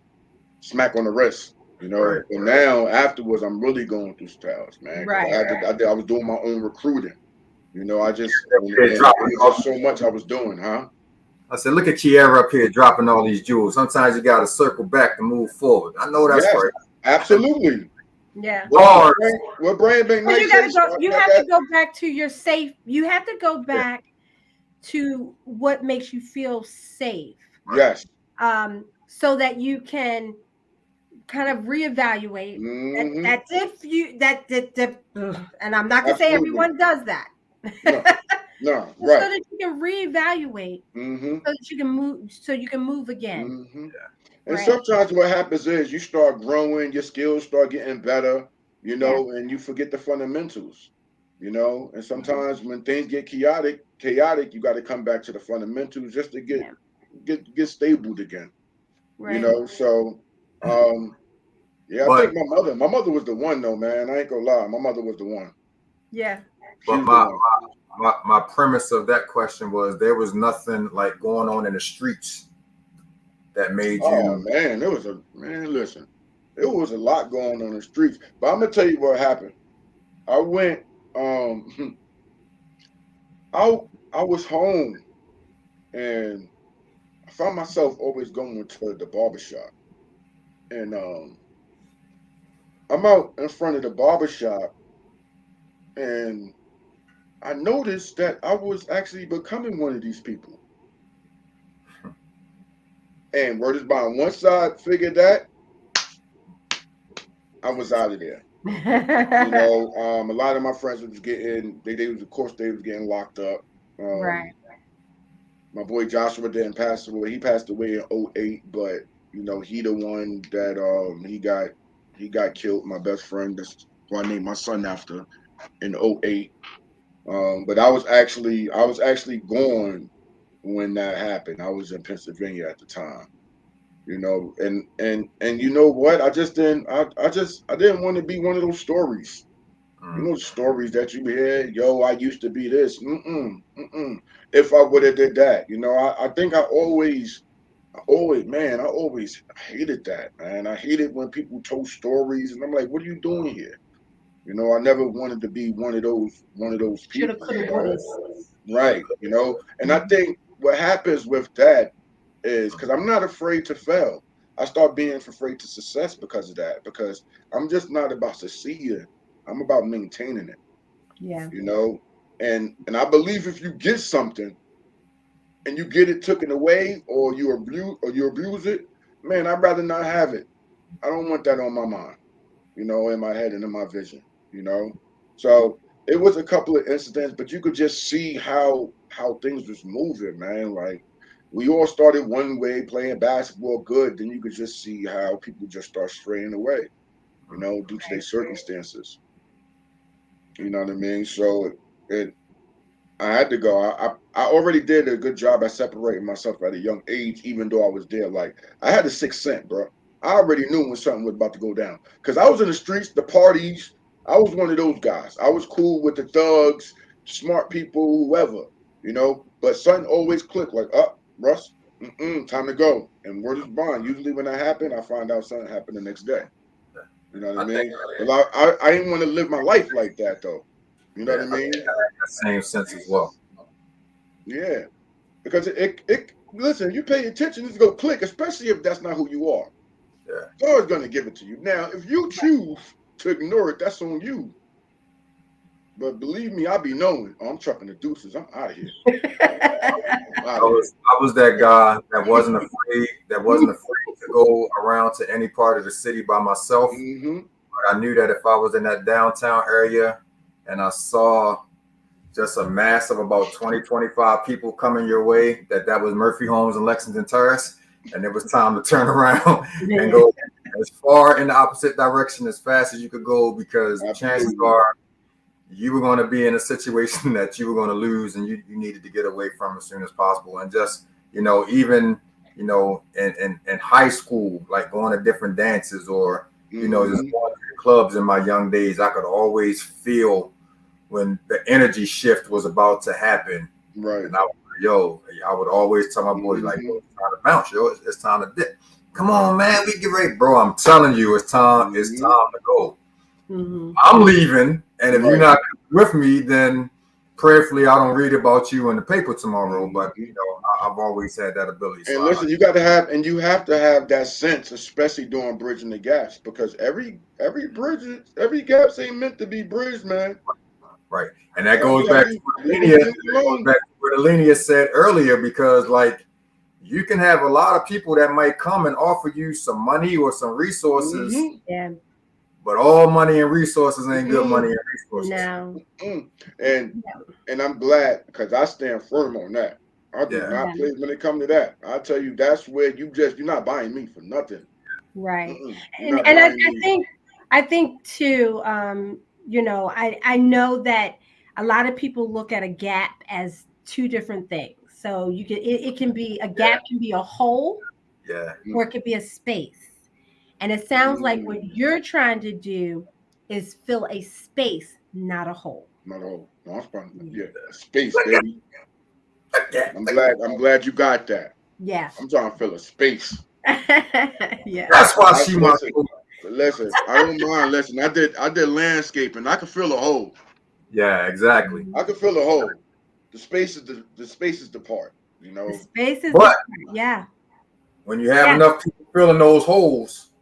smack on the wrist. You know, and now afterwards, I'm really going through trials, man. I was doing my own recruiting. You know, and it was just so much I was doing, huh? I said, look at Kiera up here dropping all these jewels. Sometimes you got to circle back to move forward. I know that's right. Absolutely. Yeah. What brand big nice? You have to go back to your safe. You have to go back to what makes you feel safe. Yes. So that you can kind of reevaluate that if you and I'm not gonna say everyone does that. No, right. So that you can reevaluate, so that you can move again. And sometimes what happens is you start growing, your skills start getting better, you know, and you forget the fundamentals, you know. And sometimes when things get chaotic, you got to come back to the fundamentals just to get stable again, you know. So, I think my mother was the one though, man. I ain't gonna lie, my mother was the one. Yeah. But my premise of that question was there was nothing like going on in the streets that made you. Oh man, listen, there was a lot going on in the streets. But I'm gonna tell you what happened. I went I was home and I found myself always going to the barbershop. And I'm out in front of the barbershop and I noticed that I was actually becoming one of these people. And word is bond. Once I figured that, I was out of there. A lot of my friends was getting they was getting locked up. Right. My boy Joshua didn't pass away. He passed away in 2008, but he the one that he got killed. My best friend, that's who I named my son after, in 2008. But I was actually gone when that happened. I was in Pennsylvania at the time. And you know what? I didn't want to be one of those stories. Stories that you hear, yo, I used to be this. If I would have did that, I think I always hated that, man. I hated when people told stories, and I'm like, what are you doing here? I never wanted to be one of those people. Right. And I think what happens with that is because I'm not afraid to fail. I start being afraid to success because of that. Because I'm just not about succeeding. I'm about maintaining it. Yeah. And I believe if you get something and you get it taken away or you abuse it, man, I'd rather not have it. I don't want that on my mind, in my head and in my vision. So it was a couple of incidents, but you could just see how things was moving, man. Like we all started one way playing basketball good, then you could just see how people just start straying away, due to their circumstances. You know what I mean? So I had to go. I already did a good job at separating myself at a young age, even though I was there. Like I had a sixth sense, bro. I already knew when something was about to go down because I was in the streets, the parties. I was one of those guys. I was cool with the thugs, smart people, whoever. But something always clicked. Like, Russ, time to go. And word is bond. Usually when that happened, I find out something happened the next day. You know what I mean? But I didn't want to live my life like that, though. You know what I mean? Same sense as well. Yeah, because it listen, you pay attention, it's gonna click, especially if that's not who you are. Yeah. God's gonna give it to you. Now, if you choose to ignore it, that's on you. But believe me, I be knowing. I'm trucking the deuces. I'm out of here. I was that guy that wasn't afraid to go around to any part of the city by myself. But I knew that if I was in that downtown area and I saw just a mass of about 20, 25 people coming your way, that was Murphy Homes and Lexington Terrace, and it was time to turn around and go as far in the opposite direction as fast as you could go, because chances are you were going to be in a situation that you were going to lose, and you needed to get away from as soon as possible. And just, even, in high school, like going to different dances or, just going to clubs in my young days, I could always feel when the energy shift was about to happen. Right. And I would always tell my boys, like, it's time to bounce, it's time to dip. Come on, man, we get ready. Bro, I'm telling you, it's time to go. I'm leaving, and if you're not with me, then prayerfully I don't read about you in the paper tomorrow. But I've always had that ability. And listen, you have to have that sense, especially during bridging the gaps, because every gaps ain't meant to be bridged, man. Right. And that goes back to what Alenia said earlier, because like you can have a lot of people that might come and offer you some money or some resources. Yeah. But all money and resources ain't good money and resources. No. And I'm glad, because I stand firm on that. I do not play when it comes to that. I tell you, that's where you're not buying me for nothing. Right. And I think too, I know that a lot of people look at a gap as two different things. So it can be a gap, can be a hole, or it could be a space. And it sounds like what you're trying to do is fill a space, not a hole. Not a hole. No, I'm from space, baby. I'm glad you got that. Yeah. I'm trying to fill a space. Yeah. That's why she wants. Listen, I don't mind. Listen, I did landscaping. I can fill a hole. Yeah, exactly. I can fill a hole. The space is the part. You know. The space is but yeah. When you have enough people filling those holes,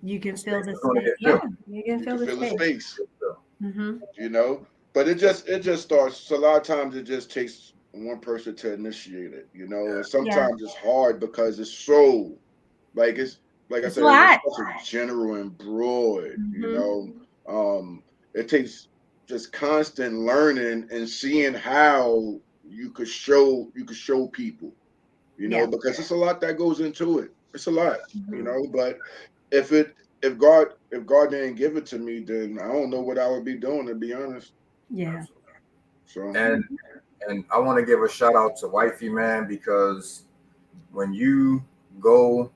you can fill the space. Yeah, you can fill the space. Mm-hmm. You know, but it just starts. So a lot of times it just takes one person to initiate it. You know, and sometimes it's hard because it's so like it's like it's such a general and broad. Mm-hmm. You know, it takes just constant learning and seeing how you could show people. You know, because it's a lot that goes into it. It's a lot. Mm-hmm. You know, but if God didn't give it to me, then I don't know what I would be doing, to be honest. Yeah. So and I want to give a shout out to Wifey, man, because when you go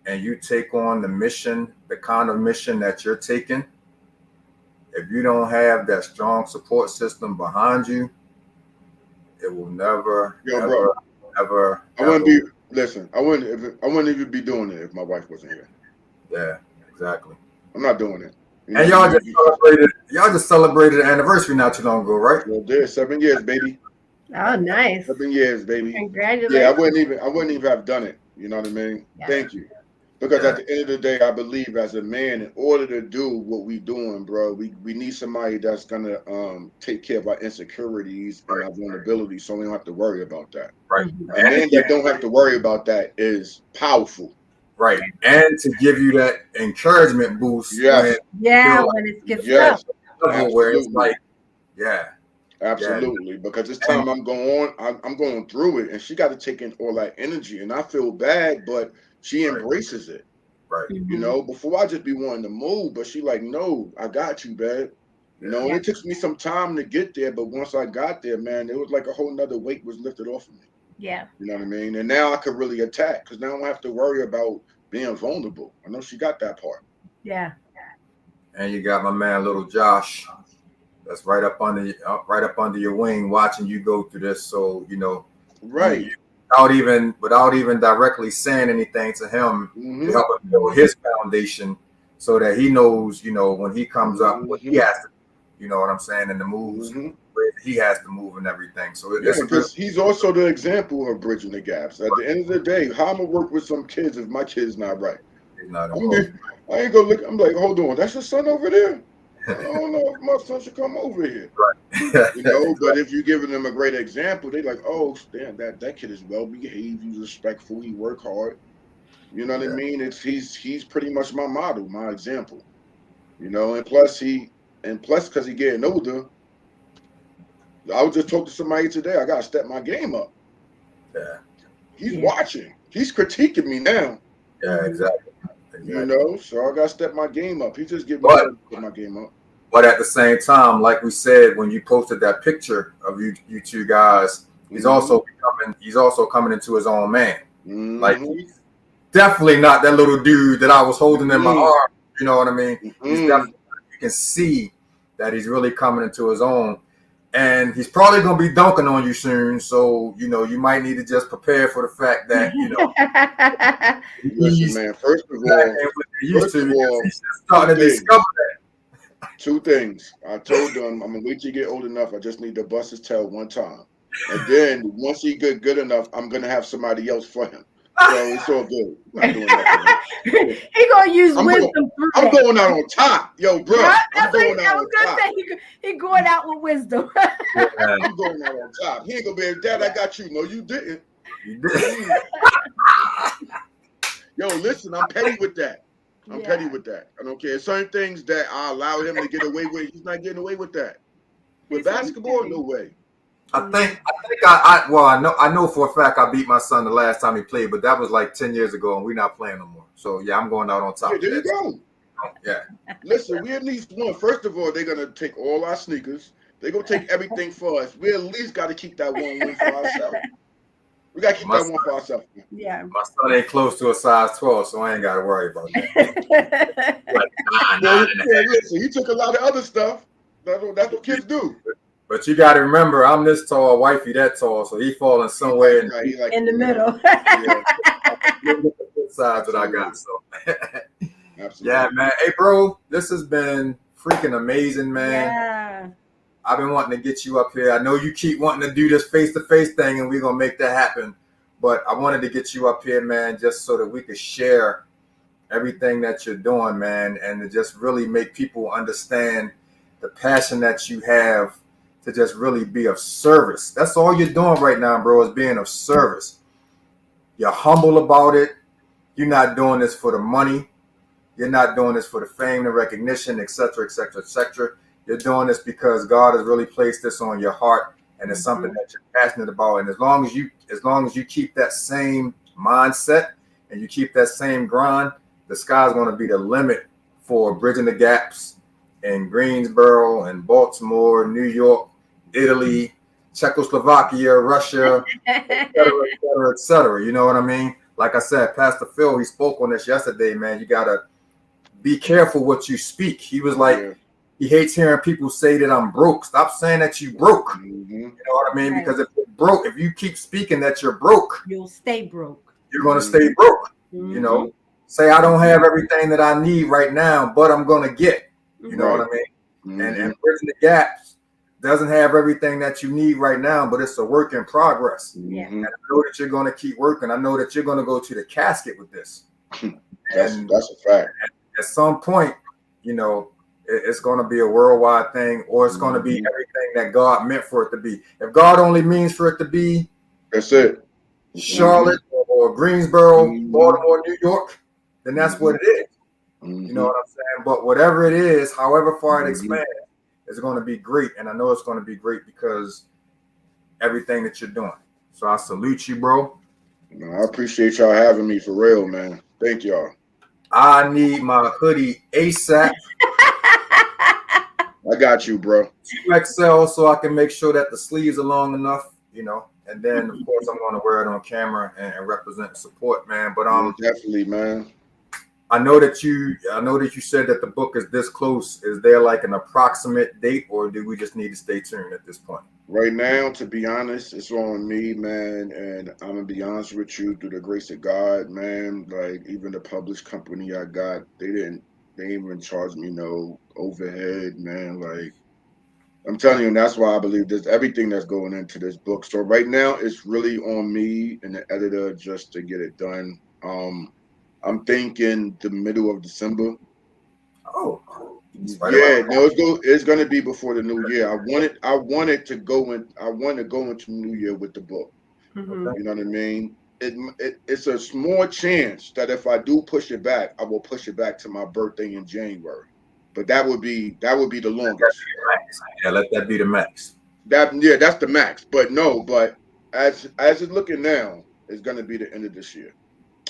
and you take on the mission, the kind of mission that you're taking, if you don't have that strong support system behind you, it will never, ever. I wouldn't be. Listen, I wouldn't even be doing it if my wife wasn't here. Yeah, exactly. I'm not doing it. And y'all just celebrated the anniversary not too long ago, right? Well, there's 7 years, baby. Oh, nice. 7 years, baby. Congratulations. Yeah, I wouldn't even have done it. You know what I mean? Yeah. Thank you. Because at the end of the day, I believe as a man, in order to do what we doing, bro, we need somebody that's gonna take care of our insecurities and our vulnerabilities, so we don't have to worry about that. Right. A man that don't have to worry about that is powerful. Right. And to give you that encouragement boost. Yes. When it gets tough. Where it's like, absolutely. Because this time I'm going through it, and she got to take in all that energy, and I feel bad, but she embraces it. Right. You know, before I just be wanting to move, but she like, no, I got you, babe. You know, and it took me some time to get there, but once I got there, man, it was like a whole nother weight was lifted off of me. Yeah. You know what I mean? And now I could really attack because now I don't have to worry about being vulnerable. I know she got that part. Yeah. And you got my man, little Josh, that's right up under your wing, watching you go through this. So right. Without even directly saying anything to him, to help him build his foundation, so that he knows, when he comes up, what he has to, you know what I'm saying, and the moves where he has to move and everying. So because he's also the example of bridging the gaps. At the end of the day, how I'm gonna work with some kids if my kid's not right? I ain't gonna look. I'm like, hold on, that's your son over there. I don't know if my son should come over here. Right. You know, but if you're giving them a great example, they like, oh, damn, that kid is well behaved, he's respectful, he work hard. You know what I mean? He's pretty much my model, my example. You know, and plus because he getting older. I was just talking to somebody today. I gotta step my game up. Yeah. He's watching. He's critiquing me now. Yeah, exactly. You know, so I gotta step my game up. He just giving me to step my game up. But at the same time, like we said, when you posted that picture of you two guys, he's also coming into his own man. Like, he's definitely not that little dude that I was holding in my arm. You know what I mean? He's definitely, you can see that he's really coming into his own. And he's probably going to be dunking on you soon. So, you might need to just prepare for the fact that, Listen, man, first of all, he's starting to discover that. 2 things. I told them I'm going to wait till you get old enough. I just need to bust his tail one time. And then once he get good enough, I'm going to have somebody else for him. So it's all good. I'm not doing that. He gonna use wisdom. I'm going out on top, yo, bro. I'm going out on top. He going out with wisdom. I'm going out on top. He ain't gonna be, Dad, I got you. No, you didn't. You did. Yo, listen, I'm petty with that. I'm petty with that. I don't care. Certain things that I allow him to get away with, he's not getting away with that. With basketball, no way. I know for a fact I beat my son the last time he played, but that was like 10 years ago, and we're not playing no more. So yeah, I'm going out on top. Yeah, there you go. Yeah. Listen, we at least one. First of all, they're gonna take all our sneakers. They're gonna take everything for us. We at least got to keep that one win for ourselves. We got to keep that one for ourselves. Yeah. My son ain't close to a size 12, so I ain't got to worry about that. Listen, he took a lot of other stuff. That's what kids do. But you got to remember, I'm this tall, wifey that tall, so he falling somewhere in the middle. Sides that I got. So, yeah, man. Hey, bro, this has been freaking amazing, man. Yeah. I've been wanting to get you up here. I know you keep wanting to do this face-to-face thing, and we're gonna make that happen. But I wanted to get you up here, man, just so that we could share everything that you're doing, man, and to just really make people understand the passion that you have to just really be of service. That's all you're doing right now, bro, is being of service. You're humble about it. You're not doing this for the money. You're not doing this for the fame, the recognition, et cetera, et cetera, et cetera. You're doing this because God has really placed this on your heart, and it's something that you're passionate about. And as long as you keep that same mindset and you keep that same grind, the sky's going to be the limit for Bridgin Da Gaps in Greensboro and Baltimore, New York, Italy, Czechoslovakia, Russia, et cetera, et cetera, et cetera. You know what I mean? Like I said, Pastor Phil, he spoke on this yesterday, man. You got to be careful what you speak. He was like, he hates hearing people say that I'm broke. Stop saying that you broke. You know what I mean? Right. Because if you're broke, if you keep speaking that you're broke, you'll stay broke. You're going to stay broke. You know, say I don't have everything that I need right now, but I'm going to get. You know what I mean? And Bridgin Da Gaps doesn't have everything that you need right now, but it's a work in progress. And I know that you're going to keep working. I know that you're going to go to the casket with this. That's a fact. At some point, you know, it's going to be a worldwide thing, or it's going to be everything that God meant for it to be. If God only means for it to be, that's it, Charlotte or Greensboro, Baltimore, New York, then that's what it is. You know what I'm saying? But whatever it is, however far it expands, it's going to be great. And I know it's going to be great because everything that you're doing. So I salute you, bro. No, I appreciate y'all having me for real, man. Thank y'all. I need my hoodie ASAP. I got you, bro. 2XL, so I can make sure that the sleeves are long enough, you know. And then, of course, I'm going to wear it on camera and represent and support, man. But definitely, man. I know that you said that the book is this close. Is there like an approximate date, or do we just need to stay tuned at this point? Right now, to be honest, it's on me, man. And I'm gonna be honest with you, through the grace of God, man. Like even the published company I got, they didn't even charge me no overhead, man. Like I'm telling you, and that's why I believe there's everything that's going into this book. So right now, it's really on me and the editor just to get it done. I'm thinking the middle of December. Oh, yeah, no, it's going to be before the new year. I wanted to go into New Year with the book. You know what I mean? It's a small chance that if I do push it back, I will push it back to my birthday in January. But that would be the longest. Yeah, let that be the max. That's the max. But as it's looking now, it's going to be the end of this year.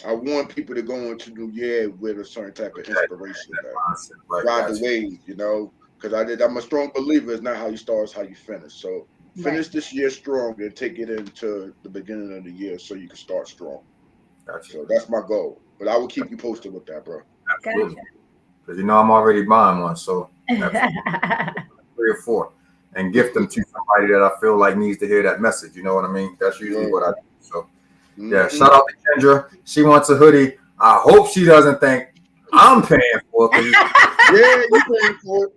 I want people to go into New Year with a certain type of inspiration. Ride the wave, you know, because I'm a strong believer. It's not how you start, it's how you finish. So finish this year strong and take it into the beginning of the year so you can start strong. Gotcha. So that's my goal. But I will keep you posted with that, bro. Absolutely. Because you know I'm already buying one, so 3 or 4, and gift them to somebody that I feel like needs to hear that message. You know what I mean? That's usually what I do. So. Yeah, shout out to Kendra. She wants a hoodie. I hope she doesn't think I'm paying for it. Yeah, you paying for it.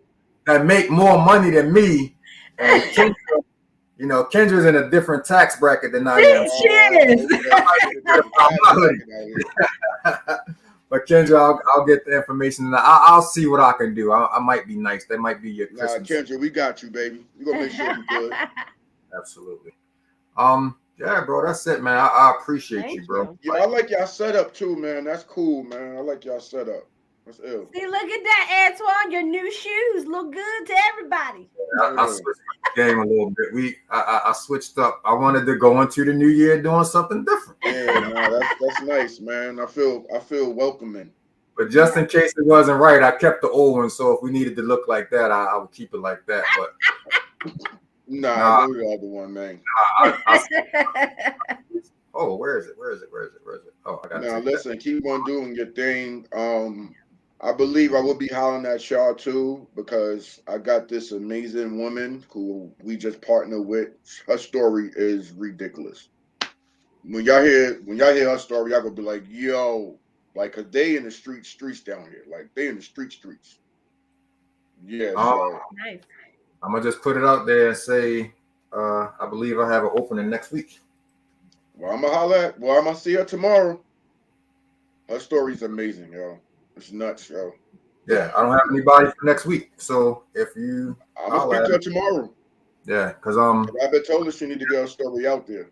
That make more money than me. And Kendra, you know, Kendra's in a different tax bracket than I am. She is. But Kendra, I'll get the information and I'll see what I can do. I might be nice. That might be your Christmas. Kendra, we got you, baby. We're gonna make sure you good. Absolutely. Yeah, bro, that's it, man. I appreciate you, bro. Yeah, I like y'all setup too, man. That's cool, man. I like y'all setup. That's ill. See, look at that, Antoine. Your new shoes look good to everybody. Yeah, I switched the game a little bit. I switched up. I wanted to go into the new year doing something different. Yeah, no, that's nice, man. I feel welcoming. But just in case it wasn't right, I kept the old one. So if we needed to look like that, I would keep it like that. But nah, go the other one, man. Oh, where is it? Oh, I got it. Now listen, keep on doing your thing. I believe I will be hollering at y'all too, because I got this amazing woman who we just partnered with. Her story is ridiculous. When y'all hear her story, y'all gonna be like, yo, like, cause they in the streets down here. Like, they in the streets. Yeah, so nice. I'm gonna just put it out there and say, I believe I have an opening next week. Well, I'm gonna see her tomorrow. Her story's amazing, yo. It's nuts, yo. Yeah, I don't have anybody for next week, so if you, I'm gonna speak to her tomorrow. Yeah, because Rabbit told us she need to get her story out there.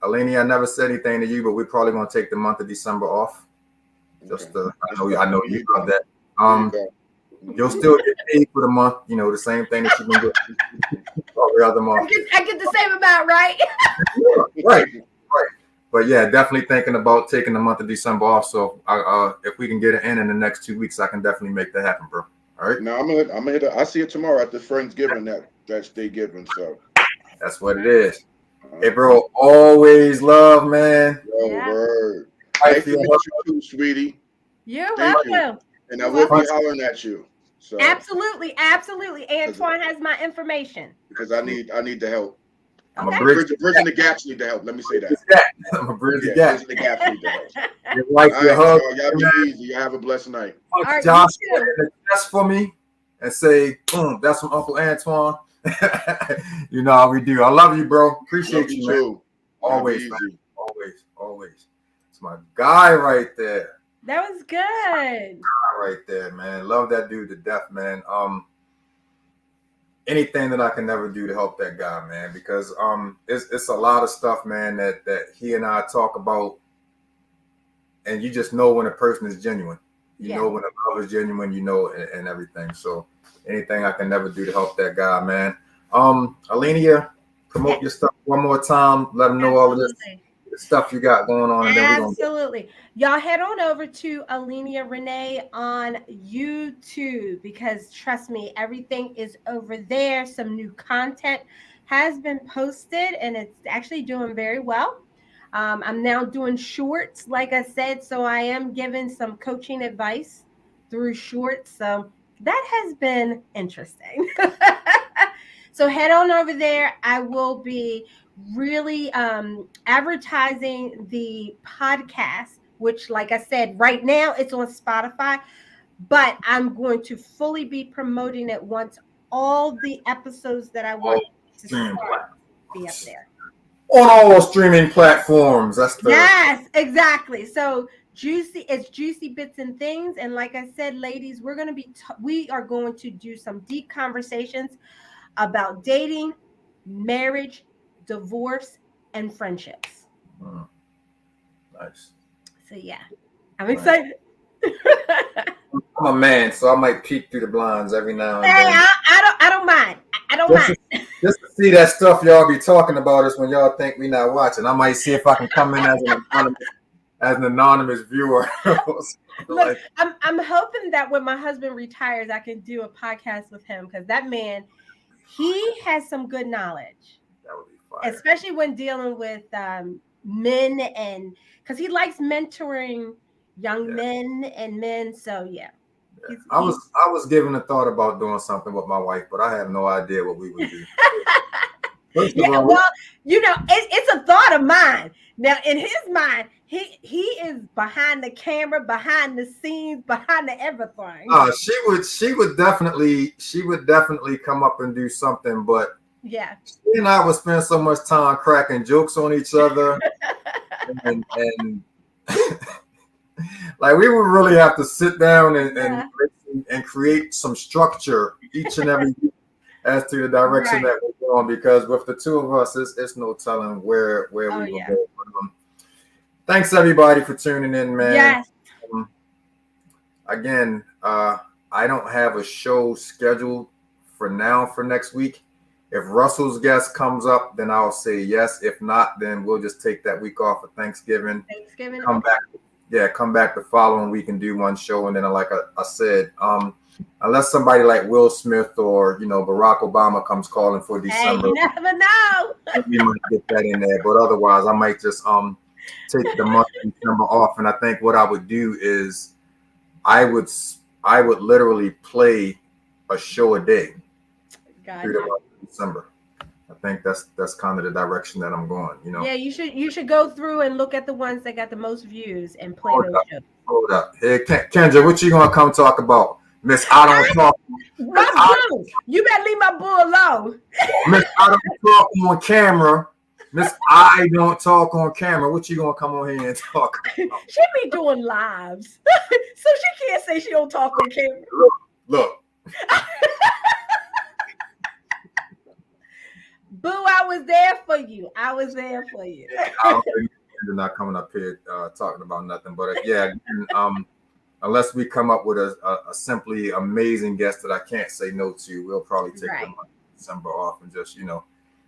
Alani, I never said anything to you, but we're probably gonna take the month of December off. Just I know you love that. You'll still get paid for the month. You know, the same thing that you've been getting every other month. I get the same amount, right? Right. But yeah, definitely thinking about taking the month of December off. So if we can get it in the next 2 weeks, I can definitely make that happen, bro. All right. Now I'm gonna hit. I see it tomorrow at the Friendsgiving that's they giving. So that's what it is. Hey, bro, always love, man. Yo, word. Nice to meet you too, sweetie. You're welcome. And I will be hollering at you. So absolutely. Antoine has my information. Because I need the help. I'm a Bridgin Da Gaps need the help. Let me say that. I'm a Bridgin Da Gaps. Bridgin Da Gaps need the help. Your wife, your hug. Y'all be easy. Y'all have a blessed night. Right, Josh, that's for me, and say, boom, that's from Uncle Antoine. You know how we do. I love you, bro. Appreciate you, man. Too. Always, man. Always. It's my guy right there. That was good. Right there, man. Love that dude to death, man. Anything that I can never do to help that guy, man, because it's a lot of stuff, man, that he and I talk about, and you just know when a person is genuine. You know when a love is genuine, you know, and everything. So anything I can never do to help that guy, man. Alenia, promote your stuff one more time. Let them know all of this stuff you got going on. And Absolutely. Y'all head on over to Alenia Renee on YouTube, because trust me, everything is over there. Some new content has been posted and it's actually doing very well. I'm now doing shorts, like I said, so I am giving some coaching advice through shorts. So that has been interesting. So head on over there. I will be really advertising the podcast, which, like I said, right now it's on Spotify, but I'm going to fully be promoting it once all the episodes that I want to start be up there. On all streaming platforms. Yes, exactly. So it's Juicy Bits and Things, and like I said, ladies, we are going to do some deep conversations about dating, marriage, divorce, and friendships. Nice. So yeah, I'm excited. I'm a man, so I might peek through the blinds every now and then. I don't mind. I don't mind. Just to see that stuff y'all be talking about us when y'all think we not watching. I might see if I can come in as an anonymous viewer. Look, I'm hoping that when my husband retires, I can do a podcast with him, because that man, he has some good knowledge. That would be fun. Especially when dealing with men, and because he likes mentoring young men and men. So yeah. I was giving a thought about doing something with my wife, but I have no idea what we would do. Well, you know, it's a thought of mine. Now, in his mind, he is behind the camera, behind the scenes, behind the everything. She would definitely come up and do something, but yeah, she and I would spend so much time cracking jokes on each other, and like we would really have to sit down and create some structure each and every week as to the direction that we're going, because with the two of us, it's no telling where we will go. Thanks everybody for tuning in, man. Yes. Again, I don't have a show scheduled for next week. If Russell's guest comes up, then I'll say yes. If not, then we'll just take that week off for Thanksgiving. Come back. Yeah, come back the following week and do one show. And then, like I said, unless somebody like Will Smith or, Barack Obama comes calling for December. Hey, you never know. We might get that in there. But otherwise, I might just take the month of December off. And I think what I would do is I I would literally play a show a day through the month of December. I think that's kind of the direction that I'm going. Yeah, you should go through and look at the ones that got the most views and play those shows. Hold up. Hey, Kendra, what you gonna come talk about? Miss I don't talk. My bull. You better leave my bull alone. Miss I don't talk on camera. Miss I don't talk on camera. What you gonna come on here and talk about? She be doing lives. So she can't say she don't talk on camera. Look. Boo, I was there for you. I was there for you. I don't think they're not coming up here talking about nothing. But unless we come up with a simply amazing guest that I can't say no to, we'll probably take the month of December off and just,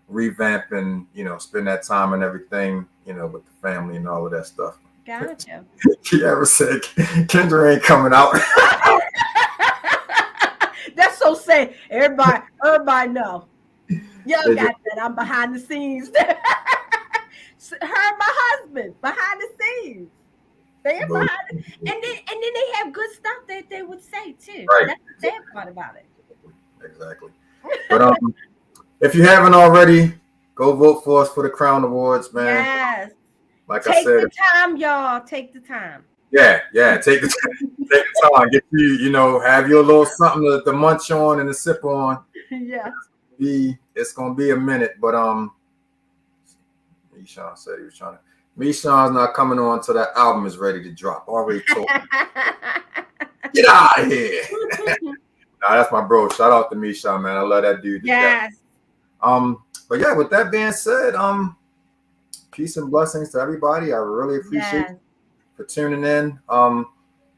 revamp and, spend that time and everything, with the family and all of that stuff. Gotcha. Kiara said Kendra ain't coming out. That's so sad. Everybody know. Y'all got that. I'm behind the scenes. Her and my husband behind the scenes. They're behind it. And then they have good stuff that they would say too. Right. That's the sad part about it. Exactly. But if you haven't already, go vote for us for the Crown Awards, man. Yes. Like I said, take the time, y'all. Take the time. Yeah. Take the time. Get you, have your little something to munch on and to sip on. Yeah. It's gonna be a minute, but Meshawn said he was trying to. Meshawn's not coming on until that album is ready to drop. Already told. Get out of here. Nah, that's my bro. Shout out to Meshawn, man. I love that dude. Yes. But yeah, with that being said, peace and blessings to everybody. I really appreciate you for tuning in.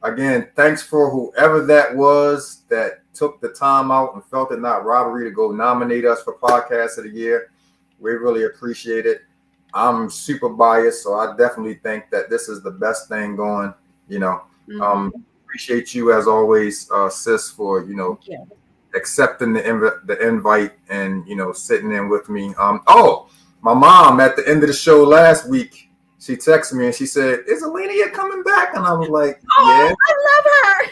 Again, thanks for whoever that was that took the time out and felt it not robbery to go nominate us for Podcast of the Year. We really appreciate it. I'm super biased, so I definitely think that this is the best thing going. Appreciate you as always, sis, for accepting the invite and sitting in with me. My mom at the end of the show last week, she texted me and she said, "Is Alenia coming back?" And I was like, "Yeah." I love her.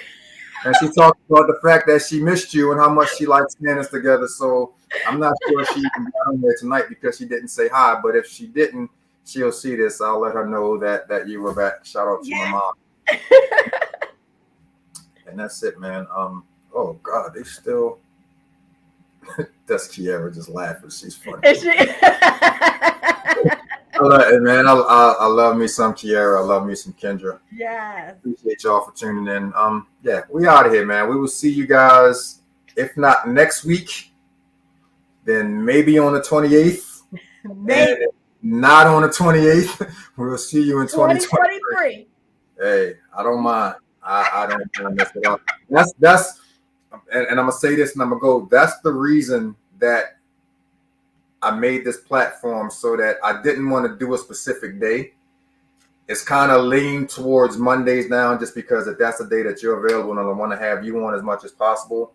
And she talked about the fact that she missed you and how much she likes seeing us together. So I'm not sure if she even got on there tonight because she didn't say hi. But if she didn't, she'll see this. I'll let her know that you were back. Shout out to my mom. And that's it, man. Oh God, they still. That's Kiara just laughing. She's funny. Man, I love me some Kiara. I love me some Kendra. Yes. Appreciate y'all for tuning in. We out of here, man. We will see you guys, if not next week, then maybe on the 28th. Maybe. And not on the 28th. We'll see you in 2023. Hey, I don't mind. I don't mind mess it up. That's and I'm gonna say this and I'm gonna go. That's the reason that I made this platform, so that I didn't want to do a specific day. It's kind of leaned towards Mondays now, just because if that's the day that you're available and I want to have you on as much as possible.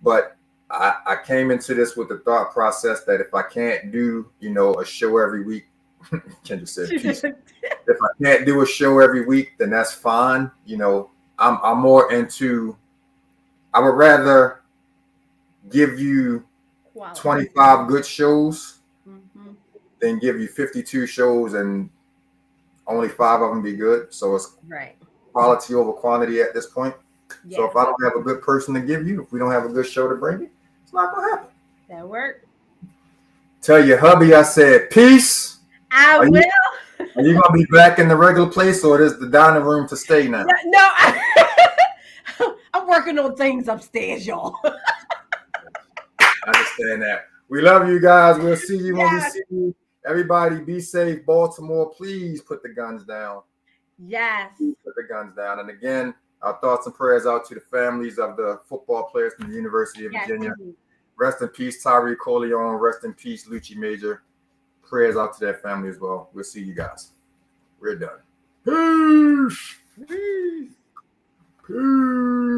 But I came into this with the thought process that if I can't do, a show every week, Kendra said, peace. If I can't do a show every week, then that's fine. I'm more into, I would rather give you 25 good shows than give you 52 shows and only 5 of them be good. So it's quality over quantity at this point. Yeah. So if I don't have a good person to give you, if we don't have a good show to bring you, it's not going to happen. That work. Tell your hubby I said peace. I will. Are you going to be back in the regular place, or is the dining room to stay now? No, I'm working on things upstairs, y'all. I understand that. We love you guys. We'll see you when we see you. Everybody be safe. Baltimore, please put the guns down. Yes. Please put the guns down. And again, our thoughts and prayers out to the families of the football players from the University of Virginia. Indeed. Rest in peace, Tyree Corleone. Rest in peace, Lucci Major. Prayers out to their family as well. We'll see you guys. We're done. Peace. Peace. Peace.